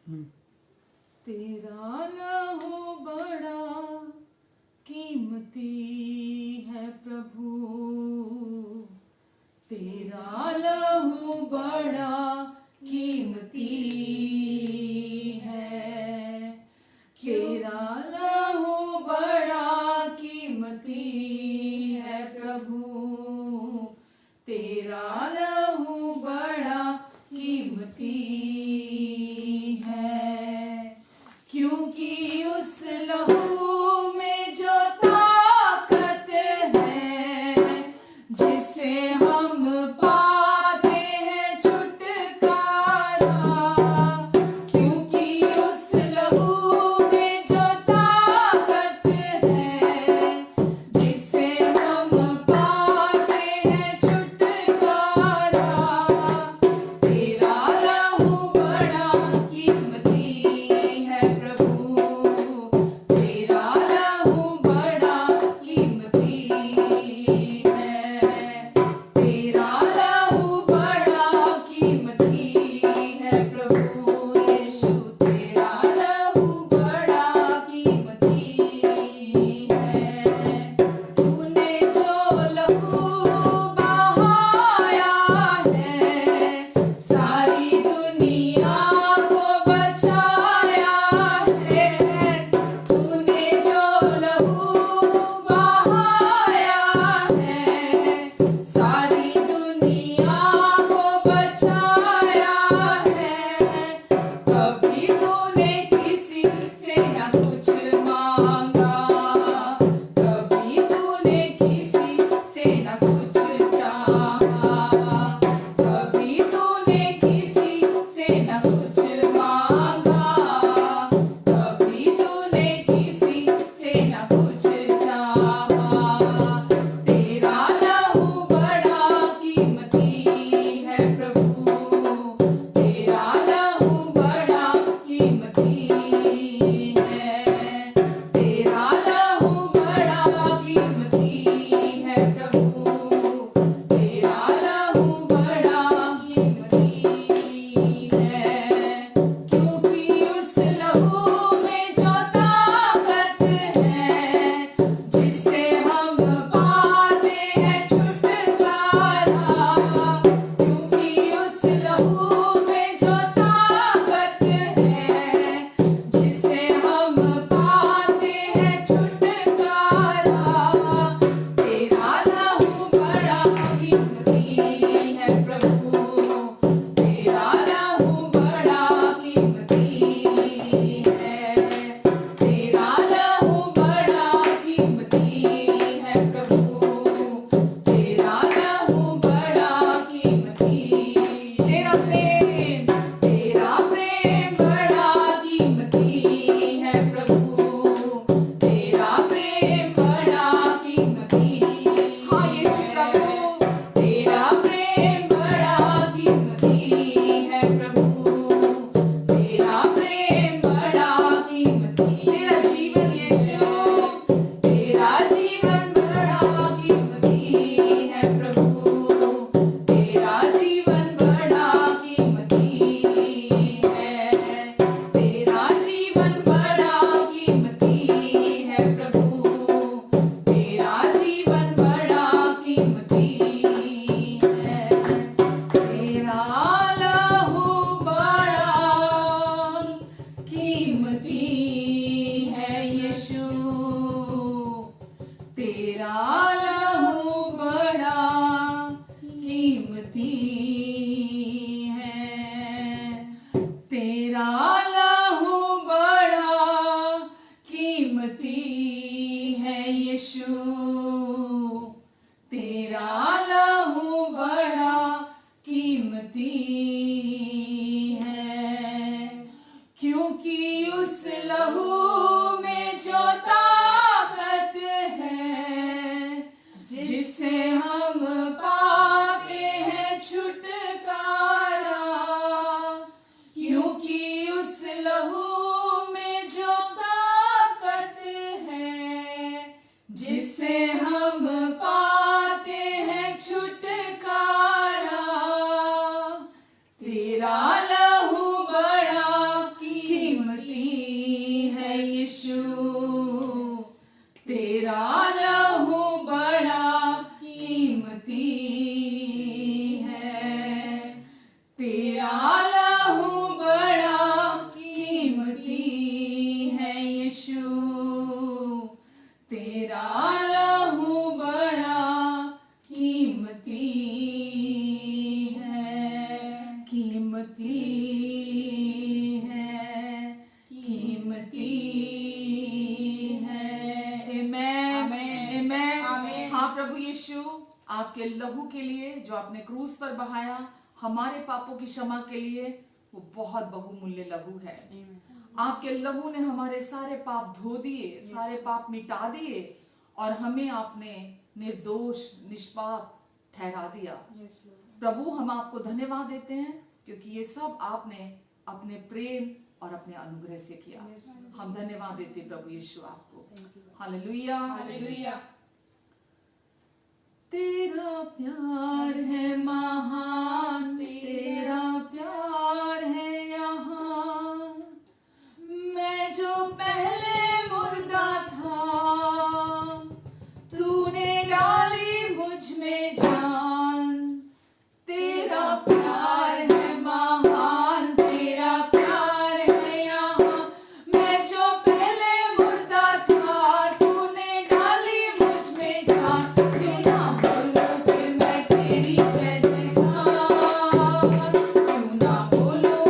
तेरा लहू बड़ा कीमती है प्रभु, तेरा लहू बड़ा कीमती है, तेरा लहू बड़ा कीमती है प्रभु, तेरा लहू बड़ा कीमती है, क्योंकि उस लहू में जो ताकत है, जिससे हम पाते हैं छुटकारा, क्योंकि उस लहू में जो ताकत है, जिससे हम पाते हैं छुटकारा, तेरा लहू बड़ा कीमती है प्रभु, तेरा लहू बड़ा कीमती है, तेरा लहू बड़ा कीमती है प्रभु यीशु, तेरा लहू बड़ा कीमती है, तूने जो लहू बहाया है, सारी दुनिया को बचाया है, तूने जो लहू बहाया है, सारी दुनिया को बचाया है, कभी तूने किसी से न कुछ मांगा, कभी तूने किसी से न कुछ चाहा, कभी तूने किसी से न कुछ मांगा, कभी तूने किसी से न कुछ चाहा, तेरा लहू बड़ा कीमती है प्रभु, तेरा लहू बड़ा कीमती है, तेरा लहू बड़ा कीमती है प्रभु, तेरा लहू बड़ा कीमती है, क्योंकि उस लहू में जो ताकत है, जिससे हम पाते हैं छुटकारा, क्योंकि उस लहू में जो ताकत है, जिससे हम पाते हैं छुटकारा, तेरा लहू बड़ा कीमती है प्रभु, तेरा लहू बड़ा कीमती है, तेरा लहू बड़ा कीमती है प्रभु, तेरा लहू बड़ा कीमती, तेरा प्रेम बड़ा कीमती है प्रभु, तेरा प्रेम बड़ा कीमती, हाँ यीशु प्रभु, तेरा प्रेम बड़ा कीमती है प्रभु, तेरा प्रेम बड़ा कीमती, तेरा जीवन यीशु, तेरा जीवन बड़ा कीमती है प्रभु, तेरा जीवन बड़ा कीमती है, तेरा जीवन बड़ा कीमती है प्रभु, तेरा जीवन बड़ा कीमती है, तेरा लहू बड़ा कीमती है यीशु, तेरा लहू बड़ा कीमती है, तेरा लहू बड़ा कीमती है यीशु, तेरा लहू बड़ा कीमती है, क्योंकि उस लहू में जो ताकत है, जिससे हम पाते हैं छुटकारा, क्योंकि उस लहू में जो ताकत है, जिससे हम पाते हैं छुटकारा, तेरा लहू बड़ा आपके लहू के लिए जो आपने क्रूस पर बहाया हमारे पापों की क्षमा के लिए, वो बहुत बहुमूल्य लहू है। आपके लहू ने हमारे सारे पाप धो दिए, सारे पाप मिटा दिए और हमें आपने निर्दोष निष्पाप ठहरा दिया। प्रभु, हम आपको धन्यवाद देते हैं क्योंकि ये सब आपने अपने प्रेम और अपने अनुग्रह से किया। हम धन्यवाद देते प्रभु यीशु आपको। Hallelujah, hallelujah. तेरा प्यार है महान, तेरा प्यार है यहाँ। मैं जो पहले मुर्दा था, तूने डाली मुझ में जान। तेरा प्यार है महान, तेरा प्यार है यहाँ। मैं जो पहले मुर्दा था, तूने डाली मुझ में जान। क्यों ना बोलूं फिर मैं तेरी जय जयकार, क्यों ना बोलूं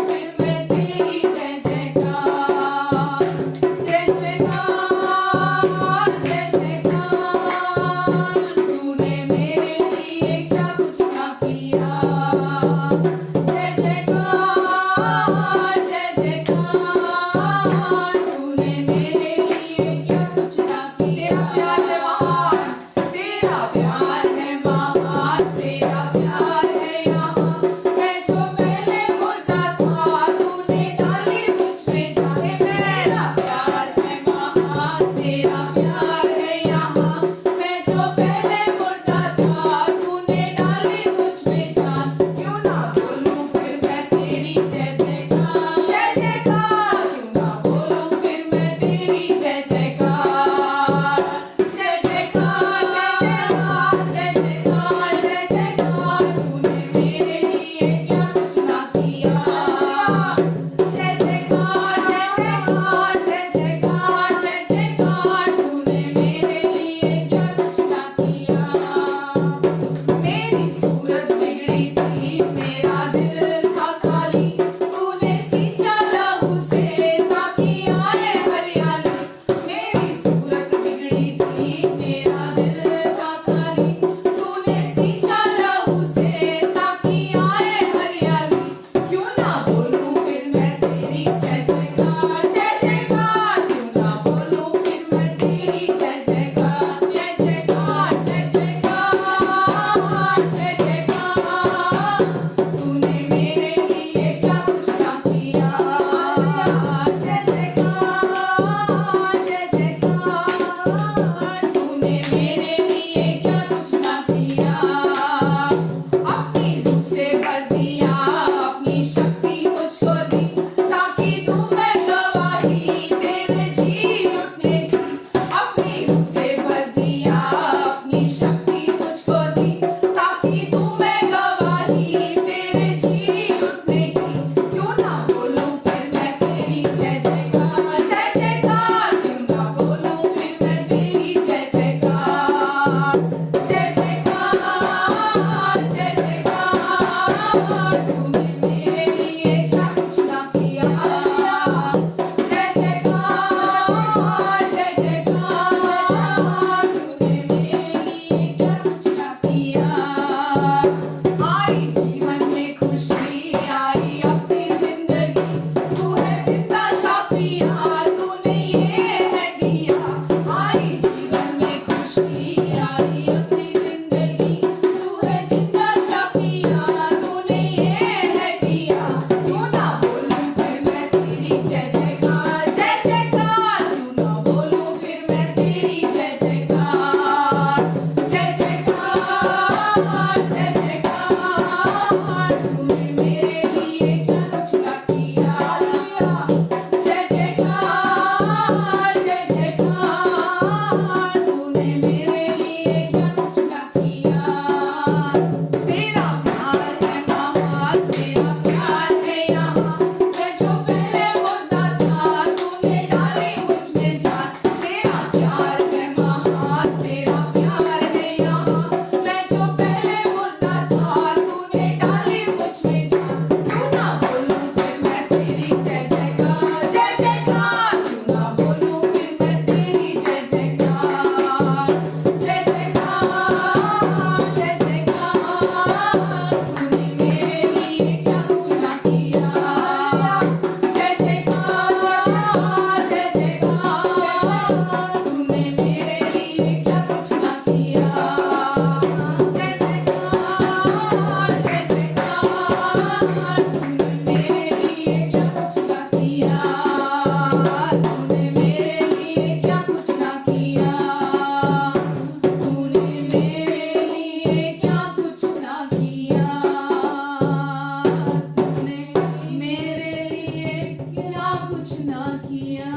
कुछ ना किया।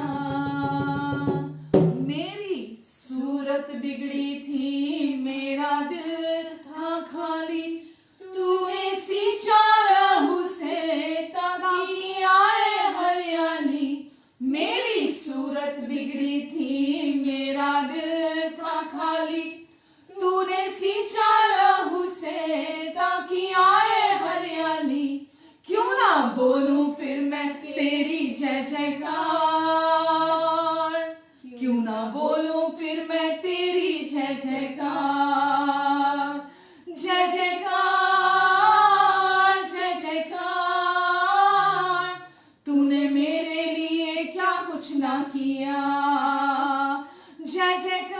मेरी सूरत बिगड़ी थी, मेरा दिल था खाली, तूने सींचा लहू से ताकि आए हरियाली। मेरी सूरत बिगड़ी थी, मेरा दिल था खाली, तूने सींचा लहू से ताकि आए हरियाली। क्यों ना बोलूं फिर मैं तेरी जय जयकार, क्यों ना बोलूं फिर मैं तेरी जय जयकार। जय जयकार जय जयकार, तूने मेरे लिए क्या कुछ ना किया। जय जयकार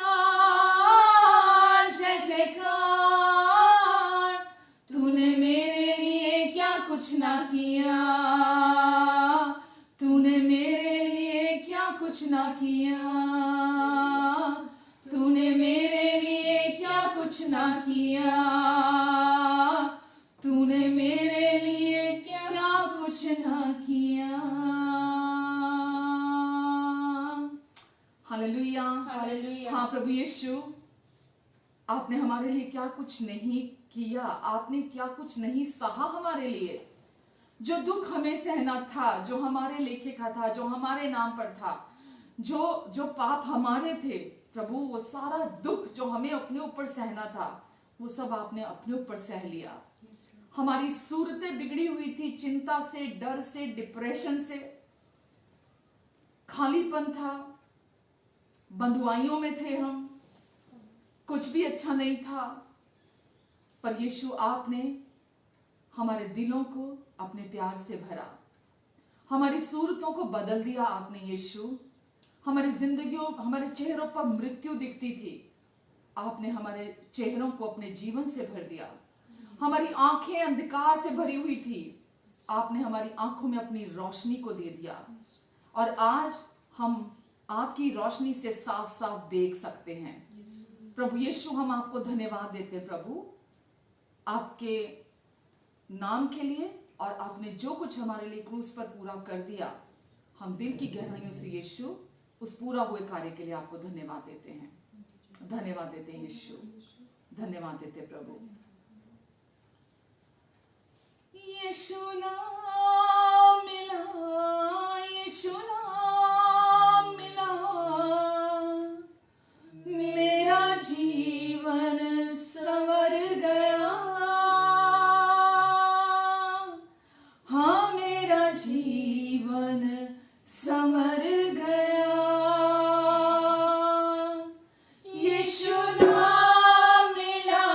जय जयकार, तूने मेरे लिए क्या कुछ ना किया। तूने मेरे लिए क्या कुछ ना किया। तूने मेरे लिए क्या कुछ ना किया। तूने मेरे लिए क्या कुछ ना किया। Hallelujah hallelujah. हाँ प्रभु यीशु, आपने हमारे लिए क्या कुछ नहीं किया, आपने क्या कुछ नहीं सहा हमारे लिए। जो दुख हमें सहना था, जो हमारे लेखे का था, जो हमारे नाम पर था, जो पाप हमारे थे प्रभु, वो सारा दुख जो हमें अपने ऊपर सहना था, वो सब आपने अपने ऊपर सह लिया। हमारी सूरतें बिगड़ी हुई थी, चिंता से, डर से, डिप्रेशन से, खालीपन था, बंधुआइयों में थे हम, कुछ भी अच्छा नहीं था। पर यीशु आपने हमारे दिलों को अपने प्यार से भरा, हमारी सूरतों को बदल दिया आपने। यीशु, हमारी जिंदगियों, हमारे चेहरों पर मृत्यु दिखती थी, आपने हमारे चेहरों को अपने जीवन से भर दिया। हमारी आंखें अंधकार से भरी हुई थी, आपने हमारी आंखों में अपनी रोशनी को दे दिया। और आज हम आपकी रोशनी से साफ साफ देख सकते हैं। प्रभु यीशु, हम आपको धन्यवाद देते प्रभु, आपके नाम के लिए, और आपने जो कुछ हमारे लिए क्रूस पर पूरा कर दिया, हम दिल की गहराइयों से यीशु उस पूरा हुए कार्य के लिए आपको धन्यवाद देते हैं। धन्यवाद देते हैं यीशु, धन्यवाद देते प्रभु। यीशु नाम मिला, यीशु नाम मिला, मेरा जीवन संवर गया। हाँ, मेरा जीवन संवर गया। यीशु नाम मिला,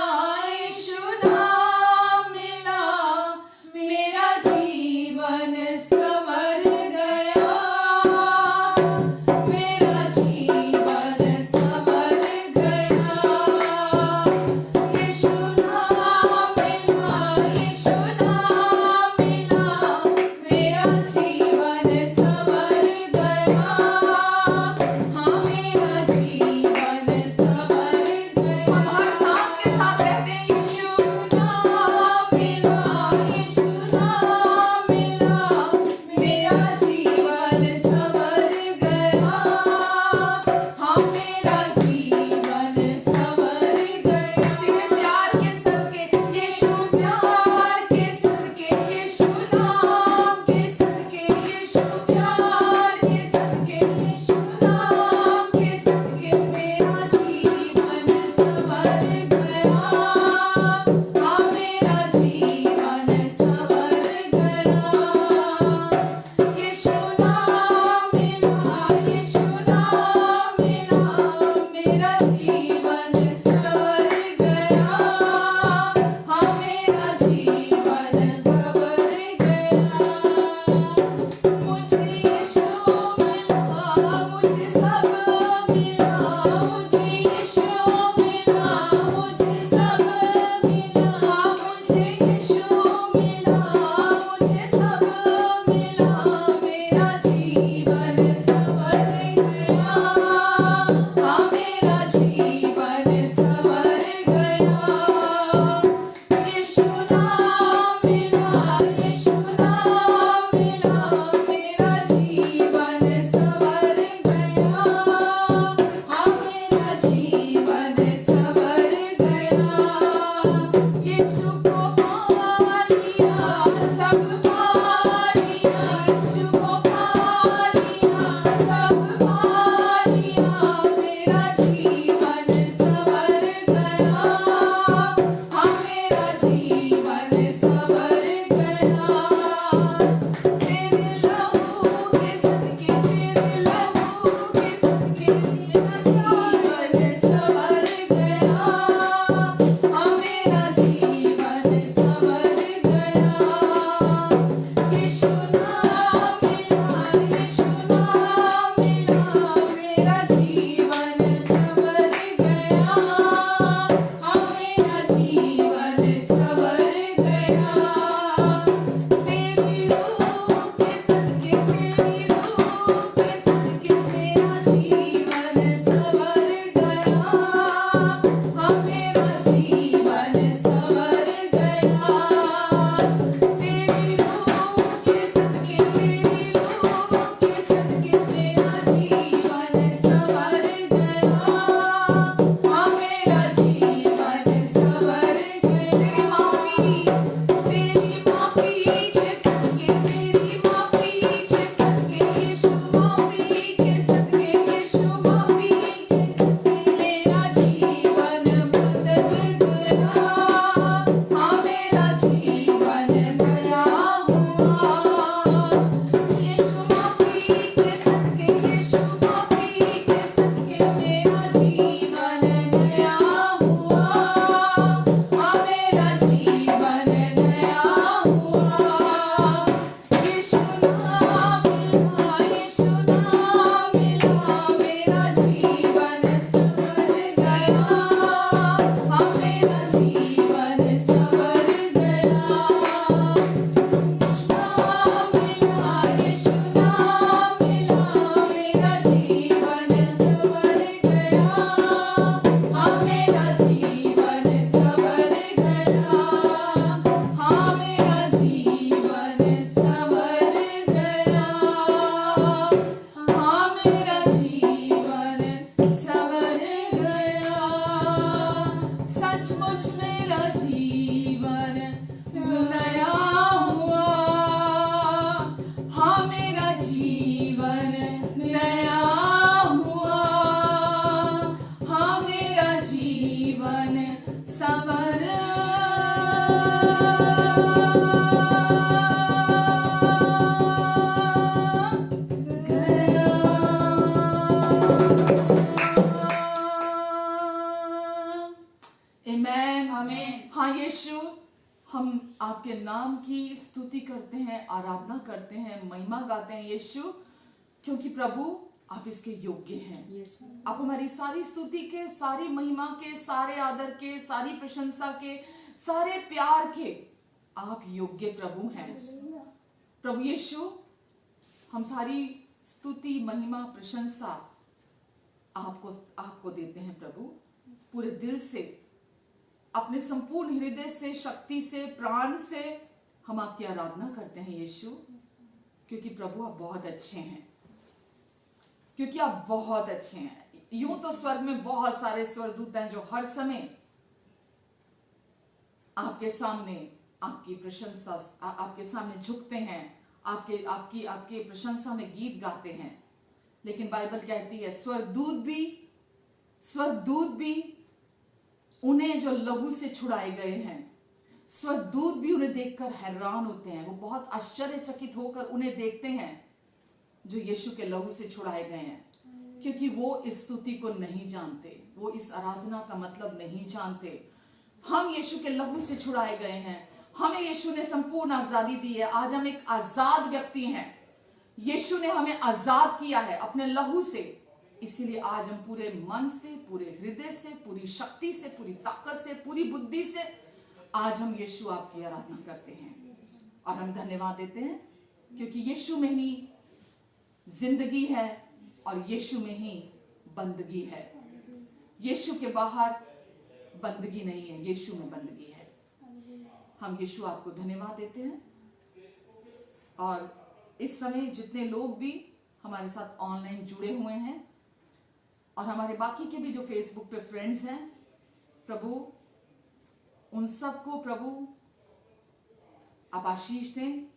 यीशु नाम मिला, मेरा जीवन संवर गया। हम आपके नाम की स्तुति करते हैं, आराधना करते हैं, महिमा गाते हैं यीशु, क्योंकि प्रभु आप इसके योग्य हैं। आप हमारी सारी स्तुति के, सारी महिमा के, सारे आदर के, सारी प्रशंसा के, सारे प्यार के आप योग्य प्रभु हैं। प्रभु यीशु, हम सारी स्तुति, महिमा, प्रशंसा आपको देते हैं प्रभु, पूरे दिल से, अपने संपूर्ण हृदय से, शक्ति से, प्राण से हम आपकी आराधना करते हैं यीशु, क्योंकि प्रभु आप बहुत अच्छे हैं, क्योंकि आप बहुत अच्छे हैं। यूं तो स्वर्ग में बहुत सारे स्वर्गदूत हैं जो हर समय आपके सामने आपकी प्रशंसा, आपके सामने झुकते हैं, आपकी प्रशंसा में गीत गाते हैं। लेकिन बाइबल कहती है स्वर्गदूत भी उन्हें जो लहू से छुड़ाए गए हैं, स्वर्गदूत भी उन्हें देखकर हैरान होते हैं। वो बहुत आश्चर्यचकित होकर उन्हें देखते हैं जो यीशु के लहू से छुड़ाए गए हैं, क्योंकि वो इस स्तुति को नहीं जानते, वो इस आराधना का मतलब नहीं जानते। हम यीशु के लहू से छुड़ाए गए हैं, हमें यीशु ने संपूर्ण आजादी दी है। आज हम एक आजाद व्यक्ति हैं, यीशु ने हमें आजाद किया है अपने लहू से। इसीलिए आज हम पूरे मन से, पूरे हृदय से, पूरी शक्ति से, पूरी ताकत से, पूरी बुद्धि से आज हम यीशु आपकी आराधना करते हैं और हम धन्यवाद देते हैं, क्योंकि यीशु में ही जिंदगी है और यीशु में ही बंदगी है। यीशु के बाहर बंदगी नहीं है, यीशु में बंदगी है। हम यीशु आपको धन्यवाद देते हैं। और इस समय जितने लोग भी हमारे साथ ऑनलाइन जुड़े हुए हैं और हमारे बाकी के भी जो फेसबुक पे फ्रेंड्स हैं, प्रभु उन सबको प्रभु आप आशीष दें।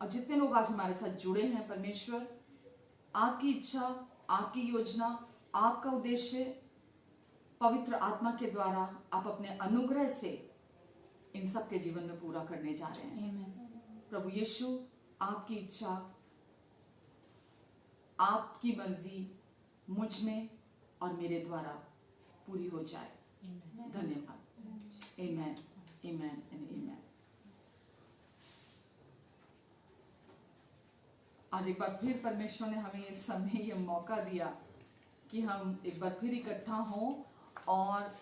और जितने लोग आज हमारे साथ जुड़े हैं, परमेश्वर आपकी इच्छा, आपकी योजना, आपका उद्देश्य पवित्र आत्मा के द्वारा आप अपने अनुग्रह से इन सब के जीवन में पूरा करने जा रहे हैं। प्रभु यीशु, आपकी इच्छा, आपकी मर्जी मुझ में और मेरे द्वारा पूरी हो जाए। धन्यवाद। आमेन, आमेन एंड आमेन। आज एक बार फिर परमेश्वर ने हमें इस समय ये मौका दिया कि हम एक बार फिर इकट्ठा हों और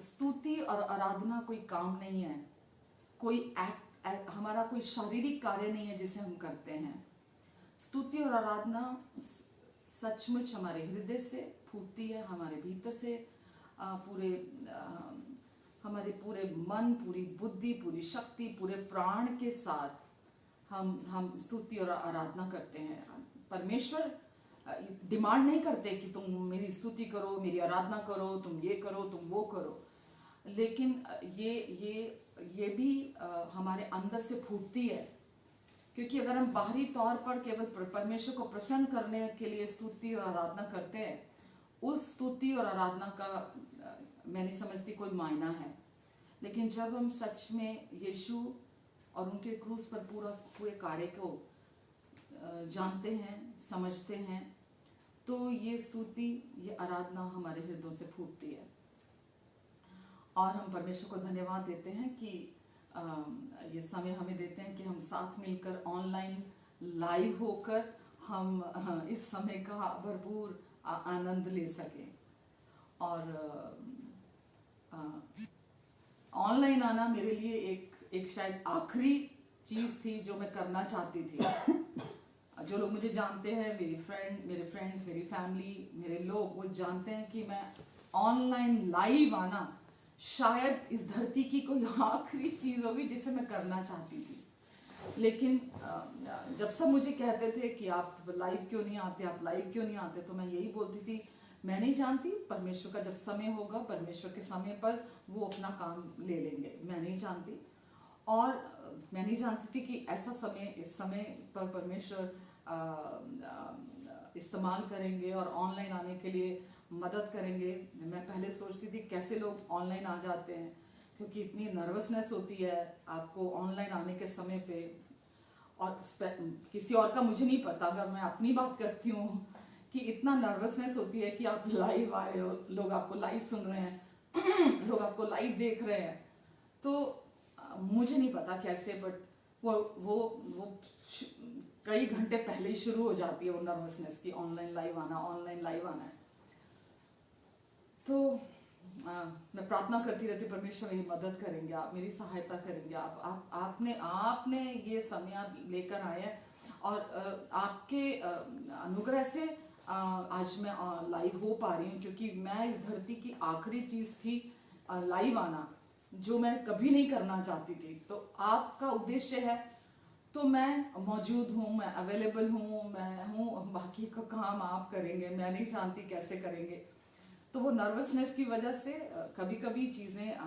स्तुति और आराधना कोई काम नहीं है, कोई हमारा कोई शारीरिक कार्य नहीं है जिसे हम करते हैं। स्तुति और आराधना सचमुच हमारे हृदय से फूटती है, हमारे भीतर से हमारे पूरे मन, पूरी बुद्धि, पूरी शक्ति, पूरे प्राण के साथ हम स्तुति और आराधना करते हैं। परमेश्वर डिमांड नहीं करते कि तुम मेरी स्तुति करो, मेरी आराधना करो, तुम ये करो, तुम वो करो, लेकिन ये भी हमारे अंदर से फूटती है। क्योंकि अगर हम बाहरी तौर पर केवल परमेश्वर को प्रसन्न करने के लिए स्तुति और आराधना करते हैं, उस स्तुति और आराधना का मैं नहीं समझती कोई मायना है। लेकिन जब हम सच में यीशु और उनके क्रूस पर पूरे कार्य को जानते हैं, समझते हैं, तो ये स्तुति, ये आराधना हमारे हृदयों से फूटती है। और हम परमेश्वर को धन्यवाद देते हैं कि ये समय हमें देते हैं कि हम साथ मिलकर ऑनलाइन लाइव होकर हम इस समय का भरपूर आनंद ले सकें। और ऑनलाइन आना मेरे लिए एक शायद आखिरी चीज़ थी जो मैं करना चाहती थी। जो लोग मुझे जानते हैं, मेरे फ्रेंड्स, मेरी फैमिली, मेरे लोग, वो जानते हैं कि मैं ऑनलाइन लाइव आना शायद इस धरती की कोई आखिरी चीज़ होगी जिसे मैं करना चाहती थी। लेकिन जब सब मुझे कहते थे कि आप लाइव क्यों नहीं आते, आप लाइव क्यों नहीं आते, तो मैं यही बोलती थी, मैं नहीं जानती, परमेश्वर का जब समय होगा, परमेश्वर के समय पर वो अपना काम ले लेंगे। मैं नहीं जानती, और मैं नहीं जानती थी कि ऐसा समय, इस समय पर परमेश्वर इस्तेमाल करेंगे और ऑनलाइन आने के लिए मदद करेंगे। मैं पहले सोचती थी कैसे लोग ऑनलाइन आ जाते हैं, क्योंकि इतनी नर्वसनेस होती है आपको ऑनलाइन आने के समय पे। और किसी और का मुझे नहीं पता, अगर मैं अपनी बात करती हूँ कि इतना नर्वसनेस होती है कि आप लाइव आ रहे हो, लोग आपको लाइव सुन रहे हैं, लोग आपको लाइव देख रहे हैं, तो मुझे नहीं पता कैसे, बट वो कई घंटे पहले ही शुरू हो जाती है वो नर्वसनेस की ऑनलाइन लाइव आना है। तो मैं प्रार्थना करती रहती, परमेश्वर मेरी मदद करेंगे, आप मेरी सहायता करेंगे, आपने ये समय आप लेकर आए हैं, और आपके अनुग्रह से आज मैं लाइव हो पा रही हूँ, क्योंकि मैं इस धरती की आखिरी चीज थी लाइव आना, जो मैं कभी नहीं करना चाहती थी। तो आपका उद्देश्य है, तो मैं मौजूद हूँ, मैं अवेलेबल हूँ, मैं हूँ, बाकी का काम आप करेंगे, मैं नहीं जानती कैसे करेंगे। तो वो नर्वसनेस की वजह से कभी कभी चीज़ें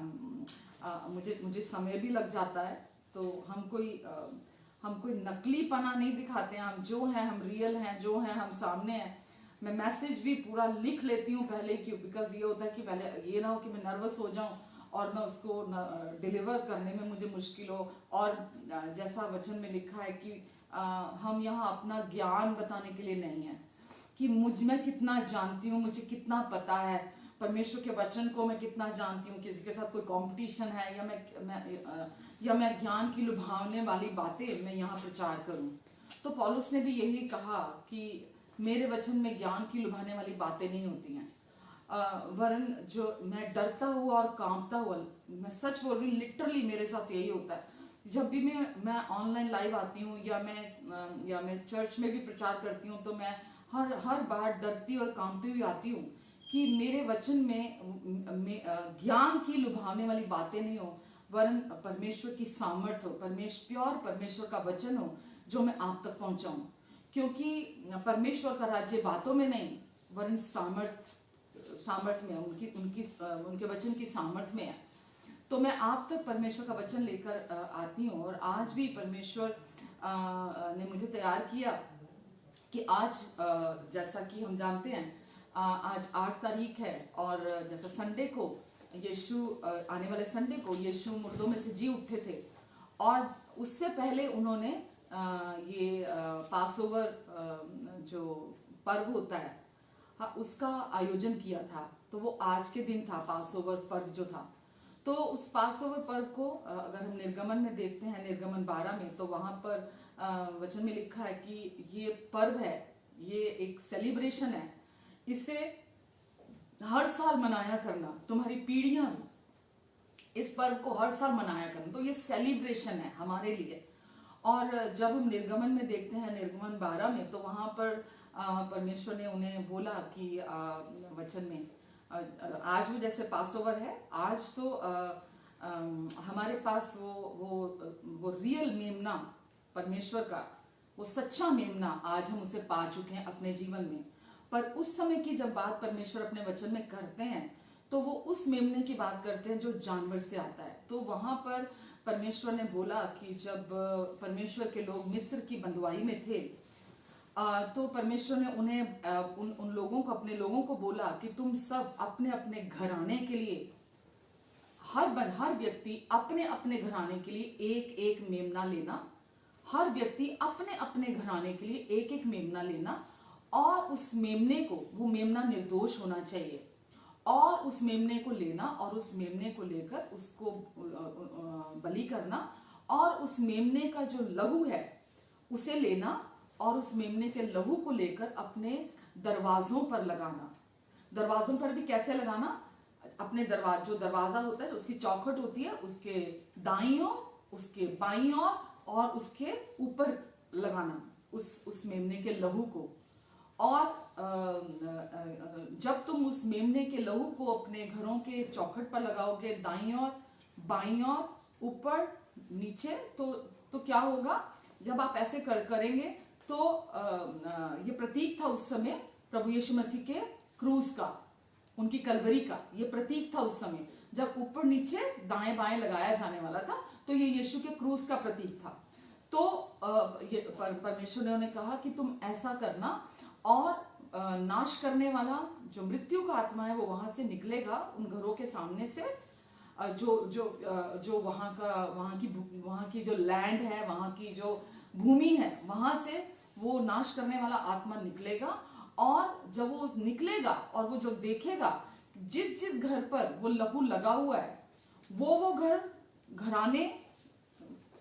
मुझे समय भी लग जाता है। तो हम कोई नकलीपना नहीं दिखाते हैं, हम जो हैं, हम रियल हैं, जो हैं हम सामने हैं। मैं मैसेज भी पूरा लिख लेती हूँ पहले, क्यों, बिकॉज ये होता है कि पहले ये ना हो कि मैं नर्वस हो जाऊँ और मैं उसको डिलीवर करने में मुझे मुश्किल हो। और जैसा वचन में लिखा है कि हम यहाँ अपना ज्ञान बताने के लिए नहीं है कि मैं कितना जानती हूँ, मुझे कितना पता है, परमेश्वर के वचन को मैं कितना जानती हूँ, किसी के साथ कोई कंपटीशन है, या मैं ज्ञान की लुभावने वाली बातें मैं यहाँ प्रचार करूँ। तो पौलुस ने भी यही कहा कि मेरे वचन में ज्ञान की लुभाने वाली बातें नहीं होती हैं, वरन जो मैं डरता हुआ और कांपता हुआ, मैं सच बोल रही हूँ, लिटरली मेरे साथ यही होता है। जब भी मैं ऑनलाइन लाइव आती हूँ, या मैं चर्च में भी प्रचार करती हूँ, तो मैं हर बार डरती और कांपती हुई आती हूँ कि मेरे वचन में ज्ञान की लुभावने वाली बातें नहीं हो, वरन परमेश्वर की सामर्थ हो, प्योर परमेश्वर का वचन हो जो मैं आप तक पहुंचाऊं। क्योंकि परमेश्वर का राज्य बातों में नहीं, वरन सामर्थ में, उनके वचन की सामर्थ में है। तो मैं आप तक परमेश्वर का वचन लेकर आती हूँ। और आज भी परमेश्वर ने मुझे तैयार किया कि आज, जैसा कि हम जानते हैं, आज 8 तारीख है, और जैसा संडे को यीशु, आने वाले संडे को यीशु मुर्दों में से जी उठे थे, और उससे पहले उन्होंने ये पासओवर जो पर्व होता है, हाँ, उसका आयोजन किया था। तो वो आज के दिन था पासओवर पर्व जो था। तो उस पासओवर पर्व को अगर हम निर्गमन में देखते हैं, निर्गमन 12 में, तो वहां पर वचन में लिखा है कि ये पर्व है, ये एक सेलिब्रेशन है, इसे हर साल मनाया करना, तुम्हारी पीढ़ियां भी इस पर्व को हर साल मनाया करना। तो ये सेलिब्रेशन है हमारे लिए। और जब हम निर्गमन में देखते हैं, निर्गमन 12 में, तो वहां पर परमेश्वर ने उन्हें बोला कि वचन में, आज वो जैसे पासओवर है, आज तो हमारे पास वो रियल मेमना, परमेश्वर का वो सच्चा मेमना, आज हम उसे पा चुके हैं अपने जीवन में। पर उस समय की जब बात परमेश्वर अपने वचन में करते हैं, तो वो उस मेमने की बात करते हैं जो जानवर से आता है। तो वहां पर परमेश्वर ने बोला कि जब परमेश्वर के लोग मिस्र की बंधुआई में थे, तो परमेश्वर ने उन्हें उन लोगों को, अपने लोगों को बोला कि तुम सब अपने अपने घराने के लिए, हर व्यक्ति अपने अपने घराने के लिए एक एक मेमना लेना, हर व्यक्ति अपने अपने घराने के लिए एक एक मेमना लेना, और उस मेमने को, वो मेमना निर्दोष होना चाहिए, और उस मेमने को लेना, और उस मेमने को लेकर उसको बलि करना, और उस मेमने का जो लहू है उसे लेना, और उस मेमने के लहू को लेकर अपने दरवाजों पर लगाना। दरवाजों पर भी कैसे लगाना? अपने जो दरवाजा होता है, उसकी चौखट होती है, उसके दाईं ओर, उसके बाईं ओर, और उसके ऊपर लगाना उस मेमने के लहू को। और जब तुम उस मेमने के लहू को अपने घरों के चौखट पर लगाओगे, दाईं ओर, बाईं ओर, ऊपर, नीचे, तो क्या होगा? जब आप ऐसे करेंगे, तो ये प्रतीक था उस समय प्रभु यीशु मसीह के क्रूस का, उनकी कलवरी का। ये प्रतीक था उस समय, जब ऊपर नीचे दाएं बाएं लगाया जाने वाला था, तो ये यीशु के क्रूस का प्रतीक था। तो ये परमेश्वर ने उन्हें कहा कि तुम ऐसा करना, और नाश करने वाला जो मृत्यु का आत्मा है वो वहां से निकलेगा, उन घरों के सामने से, जो वहां की जो लैंड है, वहां की जो भूमि है, वहां से वो नाश करने वाला आत्मा निकलेगा। और जब वो निकलेगा और वो जो देखेगा, जिस जिस घर पर वो लहू लगा हुआ है वो घराने,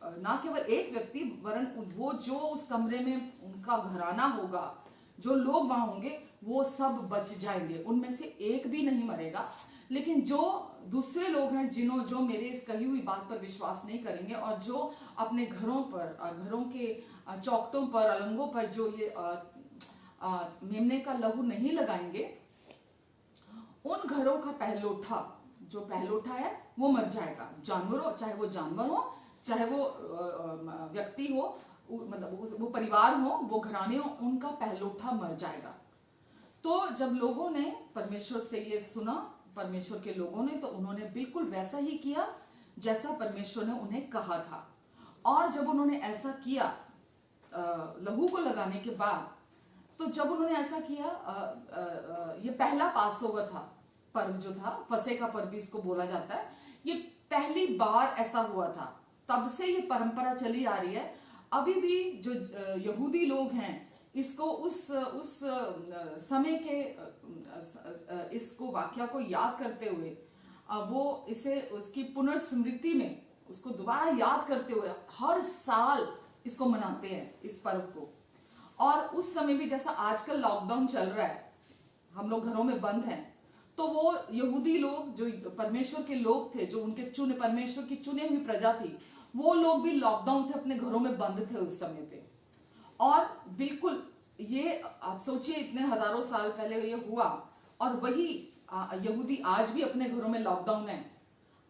ना केवल एक व्यक्ति वरन वो जो उस कमरे में उनका घराना होगा, जो लोग वहां होंगे वो सब बच जाएंगे, उनमें से एक भी नहीं मरेगा। लेकिन जो दूसरे लोग हैं जो मेरे इस कही हुई बात पर विश्वास नहीं करेंगे और जो अपने घरों पर, घरों के चौखटों पर, अलंगों पर जो ये मेमने का लहू नहीं लगाएंगे, उन घरों का पहलोठा है वो मर जाएगा। जानवरों, चाहे वो जानवर हो, चाहे वो व्यक्ति हो, मतलब वो परिवार हो, वो घराने हो, उनका पहलोठा मर जाएगा। तो जब लोगों ने परमेश्वर से ये सुना, परमेश्वर के लोगों ने, तो उन्होंने बिल्कुल वैसा ही किया जैसा परमेश्वर ने उन्हें कहा था। और जब उन्होंने ऐसा किया लहू को लगाने के बाद, तो जब उन्होंने ऐसा किया, ये पहला पास ओवर था, पर्व जो था, फसह का पर्व भी इसको बोला जाता है, ये पहली बार ऐसा हुआ था। तब से ये परंपरा चली आ रही है। अभी भी जो यहूदी लोग हैं इसको उस समय के इसको वाक्य को याद करते हुए, वो इसे उसकी पुनर्स्मृति में उसको दोबारा याद करते हुए हर साल इसको मनाते हैं, इस पर्व को। और उस समय भी जैसा आजकल लॉकडाउन चल रहा है, हम लोग घरों में बंद हैं, तो वो यहूदी लोग जो परमेश्वर के लोग थे, जो उनके परमेश्वर की चुनी हुई प्रजा थी, वो लोग भी लॉकडाउन थे, अपने घरों में बंद थे उस समय पे। और बिल्कुल ये आप सोचिए, इतने हजारों साल पहले ये हुआ, और वही यहूदी आज भी अपने घरों में लॉकडाउन है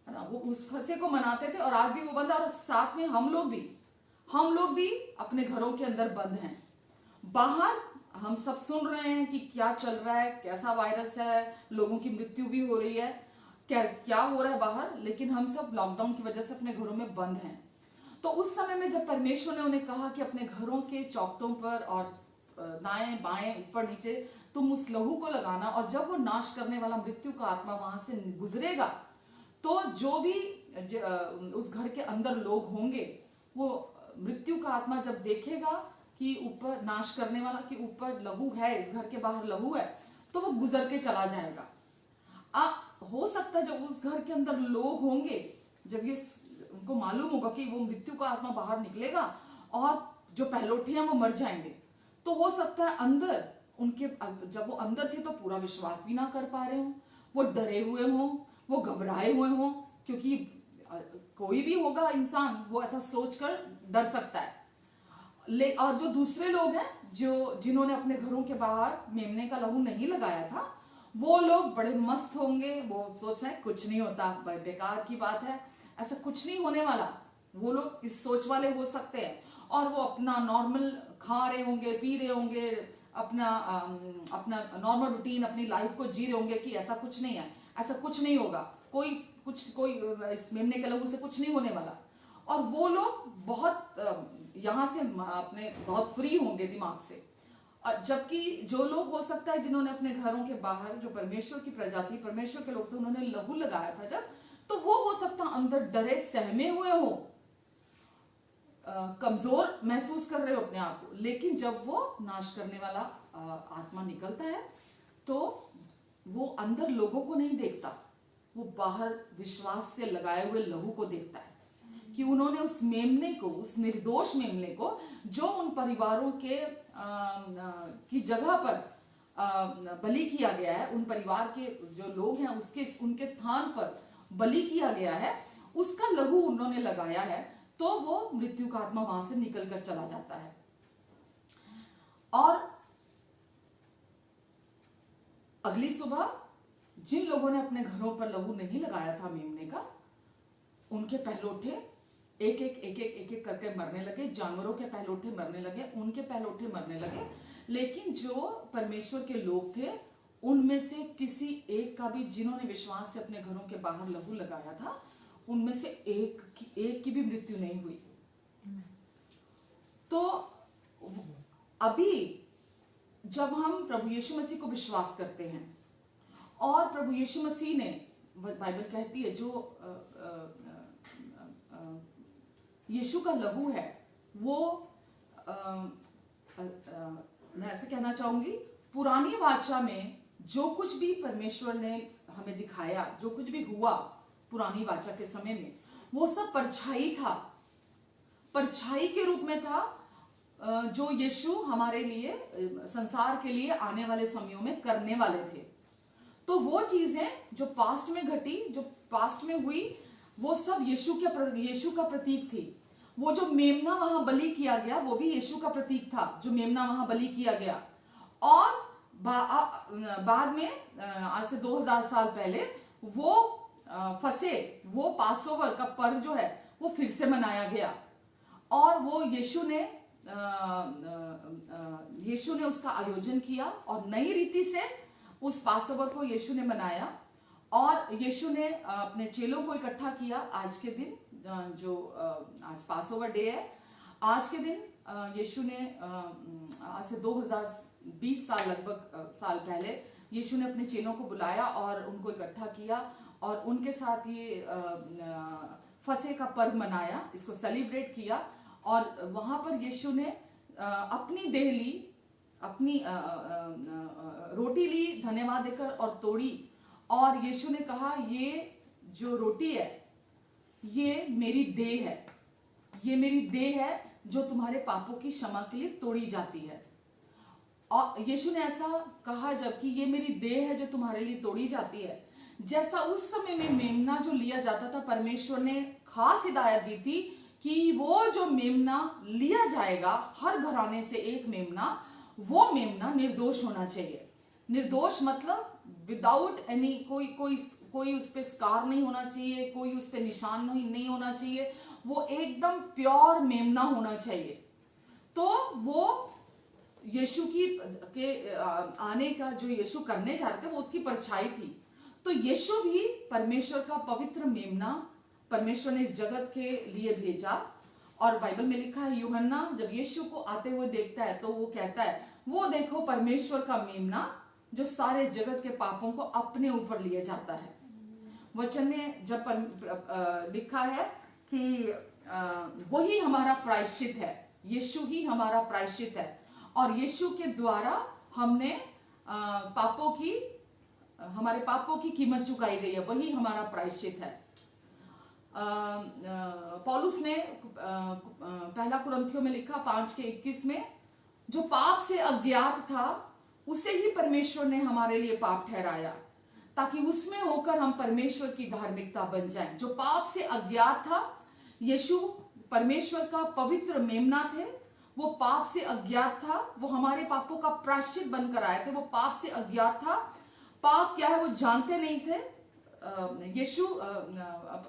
ना, वो उस फसह को मनाते थे और आज भी वो बंद है। और साथ में हम लोग भी अपने घरों के अंदर बंद हैं। बाहर हम सब सुन रहे हैं कि क्या चल रहा है, कैसा वायरस है, लोगों की मृत्यु भी हो रही है, क्या हो रहा है बाहर, लेकिन हम सब लॉकडाउन की वजह से अपने घरों में बंद हैं। तो उस समय में जब परमेश्वर ने उन्हें कहा कि अपने घरों के चौखटों पर और दाएं बाएं ऊपर नीचे तुम उस लहू को लगाना, और जब वो नाश करने वाला मृत्यु का आत्मा वहां से गुजरेगा, तो जो भी उस घर के अंदर लोग होंगे, वो मृत्यु का आत्मा जब देखेगा कि ऊपर नाश करने वाला, कि ऊपर लहू है, इस घर के बाहर लहू है, तो वो गुजर के चला जाएगा। हो सकता है जब उस घर के अंदर लोग होंगे, जब ये उनको मालूम होगा कि वो मृत्यु का आत्मा बाहर निकलेगा और जो पहलोठे हैं वो मर जाएंगे, तो हो सकता है अंदर उनके, जब वो अंदर थे तो पूरा विश्वास भी ना कर पा रहे हों, वो डरे हुए हों, वो घबराए हुए हों, क्योंकि कोई भी होगा इंसान, वो ऐसा सोचकर डर सकता है। और जो दूसरे लोग हैं जिन्होंने अपने घरों के बाहर मेमने का लहू नहीं लगाया था, वो लोग बड़े मस्त होंगे, वो सोच रहे हैं कुछ नहीं होता, बेकार की बात है, ऐसा कुछ नहीं होने वाला। वो लोग इस सोच वाले हो सकते हैं, और वो अपना नॉर्मल खा रहे होंगे, पी रहे होंगे, अपना नॉर्मल रूटीन, अपनी लाइफ को जी रहे होंगे कि ऐसा कुछ नहीं है, ऐसा कुछ नहीं होगा, कोई इस मेमने के लहू से कुछ नहीं होने वाला। और वो लोग बहुत यहाँ से अपने बहुत फ्री होंगे दिमाग से। जबकि जो लोग हो सकता है जिन्होंने अपने घरों के बाहर, जो परमेश्वर की प्रजाति, परमेश्वर के लोग थे, उन्होंने लहू लगाया था जब, तो वो हो सकता अंदर डरे सहमे हुए हो, कमजोर महसूस कर रहे हो अपने आप को, लेकिन जब वो नाश करने वाला आत्मा निकलता है, तो वो अंदर लोगों को नहीं देखता, वो बाहर विश्वास से लगाए हुए लहू को देखता है कि उन्होंने उस मेमने को, उस निर्दोष मेमने को, जो उन परिवारों के की जगह पर बलि किया गया है, उन परिवार के जो लोग हैं उनके स्थान पर बलि किया गया है, उसका लहू उन्होंने लगाया है, तो वो मृत्यु का आत्मा वहां से निकल कर चला जाता है। और अगली सुबह जिन लोगों ने अपने घरों पर लहू नहीं लगाया था मेमने का, उनके पहलोठे एक एक करके मरने लगे, जानवरों के पहलोठे मरने लगे, उनके पहलोठे मरने लगे। लेकिन जो परमेश्वर के लोग थे, उनमें से किसी एक का भी, जिन्होंने विश्वास से अपने घरों के बाहर लहू लगाया था, उनमें से एक की भी मृत्यु नहीं हुई। तो अभी जब हम प्रभु यीशु मसीह को विश्वास करते हैं, और प्रभु यीशु मसीह ने, बाइबल कहती है, जो यीशु का लहू है, वो मैं ऐसे कहना चाहूंगी, पुरानी वाचा में जो कुछ भी परमेश्वर ने हमें दिखाया, जो कुछ भी हुआ पुरानी वाचा के समय में, वो सब परछाई था, परछाई के रूप में था जो यीशु हमारे लिए, संसार के लिए आने वाले समयों में करने वाले थे। तो वो चीजें जो पास्ट में घटी, जो पास्ट में हुई, वो सब यीशु का प्रतीक थी। वो जो मेमना वहां बलि किया गया, वो भी यीशु का प्रतीक था, जो मेमना वहां बलि किया गया। और बाद में आज से 2000 साल पहले वो वो पासओवर का पर्व जो है वो फिर से मनाया गया, और वो यीशु ने उसका आयोजन किया और नई रीति से उस पासओवर को यीशु ने मनाया। और यीशु ने अपने चेलों को इकट्ठा किया आज के दिन, जो आज पासओवर डे है। आज के दिन यीशु ने आज से 2020 साल लगभग साल पहले यीशु ने अपने चेलों को बुलाया और उनको इकट्ठा किया और उनके साथ ये फसह का पर्व मनाया, इसको सेलिब्रेट किया। और वहां पर यीशु ने अपनी देह ली, अपनी रोटी ली, धन्यवाद देकर और तोड़ी, और यीशु ने कहा ये जो रोटी है ये मेरी देह है, ये मेरी देह है जो तुम्हारे पापों की क्षमा के लिए तोड़ी जाती है। और यीशु ने ऐसा कहा जबकि ये मेरी देह है जो तुम्हारे लिए तोड़ी जाती है। जैसा उस समय में मेमना जो लिया जाता था, परमेश्वर ने खास हिदायत दी थी कि वो जो मेमना लिया जाएगा, हर घराने से एक मेमना, वो मेमना निर्दोष होना चाहिए। निर्दोष मतलब विदाउट एनी, कोई उस पर स्कार नहीं होना चाहिए, कोई उस पर निशान नहीं होना चाहिए, वो एकदम प्योर मेमना होना चाहिए। तो वो यीशु के आने का जो यीशु करने जा रहे थे वो उसकी परछाई थी। तो यीशु भी परमेश्वर का पवित्र मेमना परमेश्वर ने इस जगत के लिए भेजा। और बाइबल में लिखा है, यूहन्ना जब यीशु को आते हुए देखता है तो वो कहता है, वो देखो परमेश्वर का मेमना जो सारे जगत के पापों को अपने ऊपर लिए जाता है। वचन में जब लिखा है कि वही हमारा प्रायश्चित है, यीशु ही हमारा प्रायश्चित है, और यीशु के द्वारा हमने हमारे पापों की कीमत चुकाई गई है, वही हमारा प्रायश्चित है। पौलुस ने पहला कुरिन्थियों में लिखा 5:21 में, जो पाप से अज्ञात था उसे ही परमेश्वर ने हमारे लिए पाप ठहराया ताकि उसमें होकर हम परमेश्वर की धार्मिकता बन जाएं। जो पाप से अज्ञात था, यीशु परमेश्वर का पवित्र मेमना थे, वो पाप से अज्ञात था, वो हमारे पापों का प्रायश्चित बनकर आए थे। वो पाप से अज्ञात था, पाप क्या है वो जानते नहीं थे। यीशु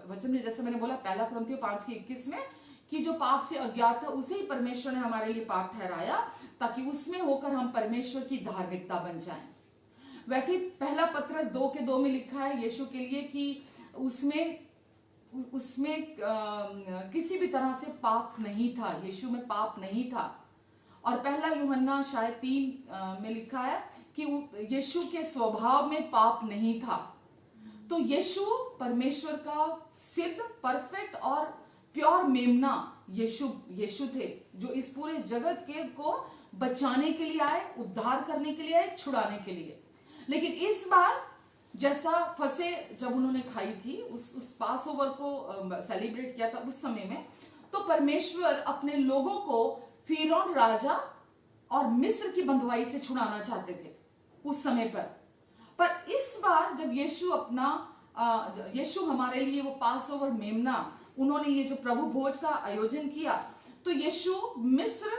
वचन में जैसे मैंने बोला पहला कुरिन्थियों 5:21 में कि जो पाप से अज्ञात था उसे ही परमेश्वर ने हमारे लिए पाप ठहराया ताकि उसमें होकर हम परमेश्वर की धार्मिकता बन जाएं। वैसे ही पहला पत्रस 2:2 में लिखा है यीशु के लिए कि उसमें किसी भी तरह से पाप नहीं था, यीशु में पाप नहीं था। और पहला यूहन्ना शायद 3 में लिखा है कि यीशु के स्वभाव में पाप नहीं था। तो यीशु परमेश्वर का सिद्ध, परफेक्ट और प्योर मेमना यीशु थे, जो इस पूरे जगत को बचाने के लिए आए, उद्धार करने के लिए आए, छुड़ाने के लिए। लेकिन इस बार जैसा फसह जब उन्होंने खाई थी, उस पास ओवर को सेलिब्रेट किया था उस समय में, तो परमेश्वर अपने लोगों को फिरौन राजा और मिस्र की बंधुआई से छुड़ाना चाहते थे उस समय पर इस बार जब यीशु हमारे लिए वो पास ओवर मेमना, उन्होंने ये जो प्रभु भोज का आयोजन किया, तो यीशु मिस्र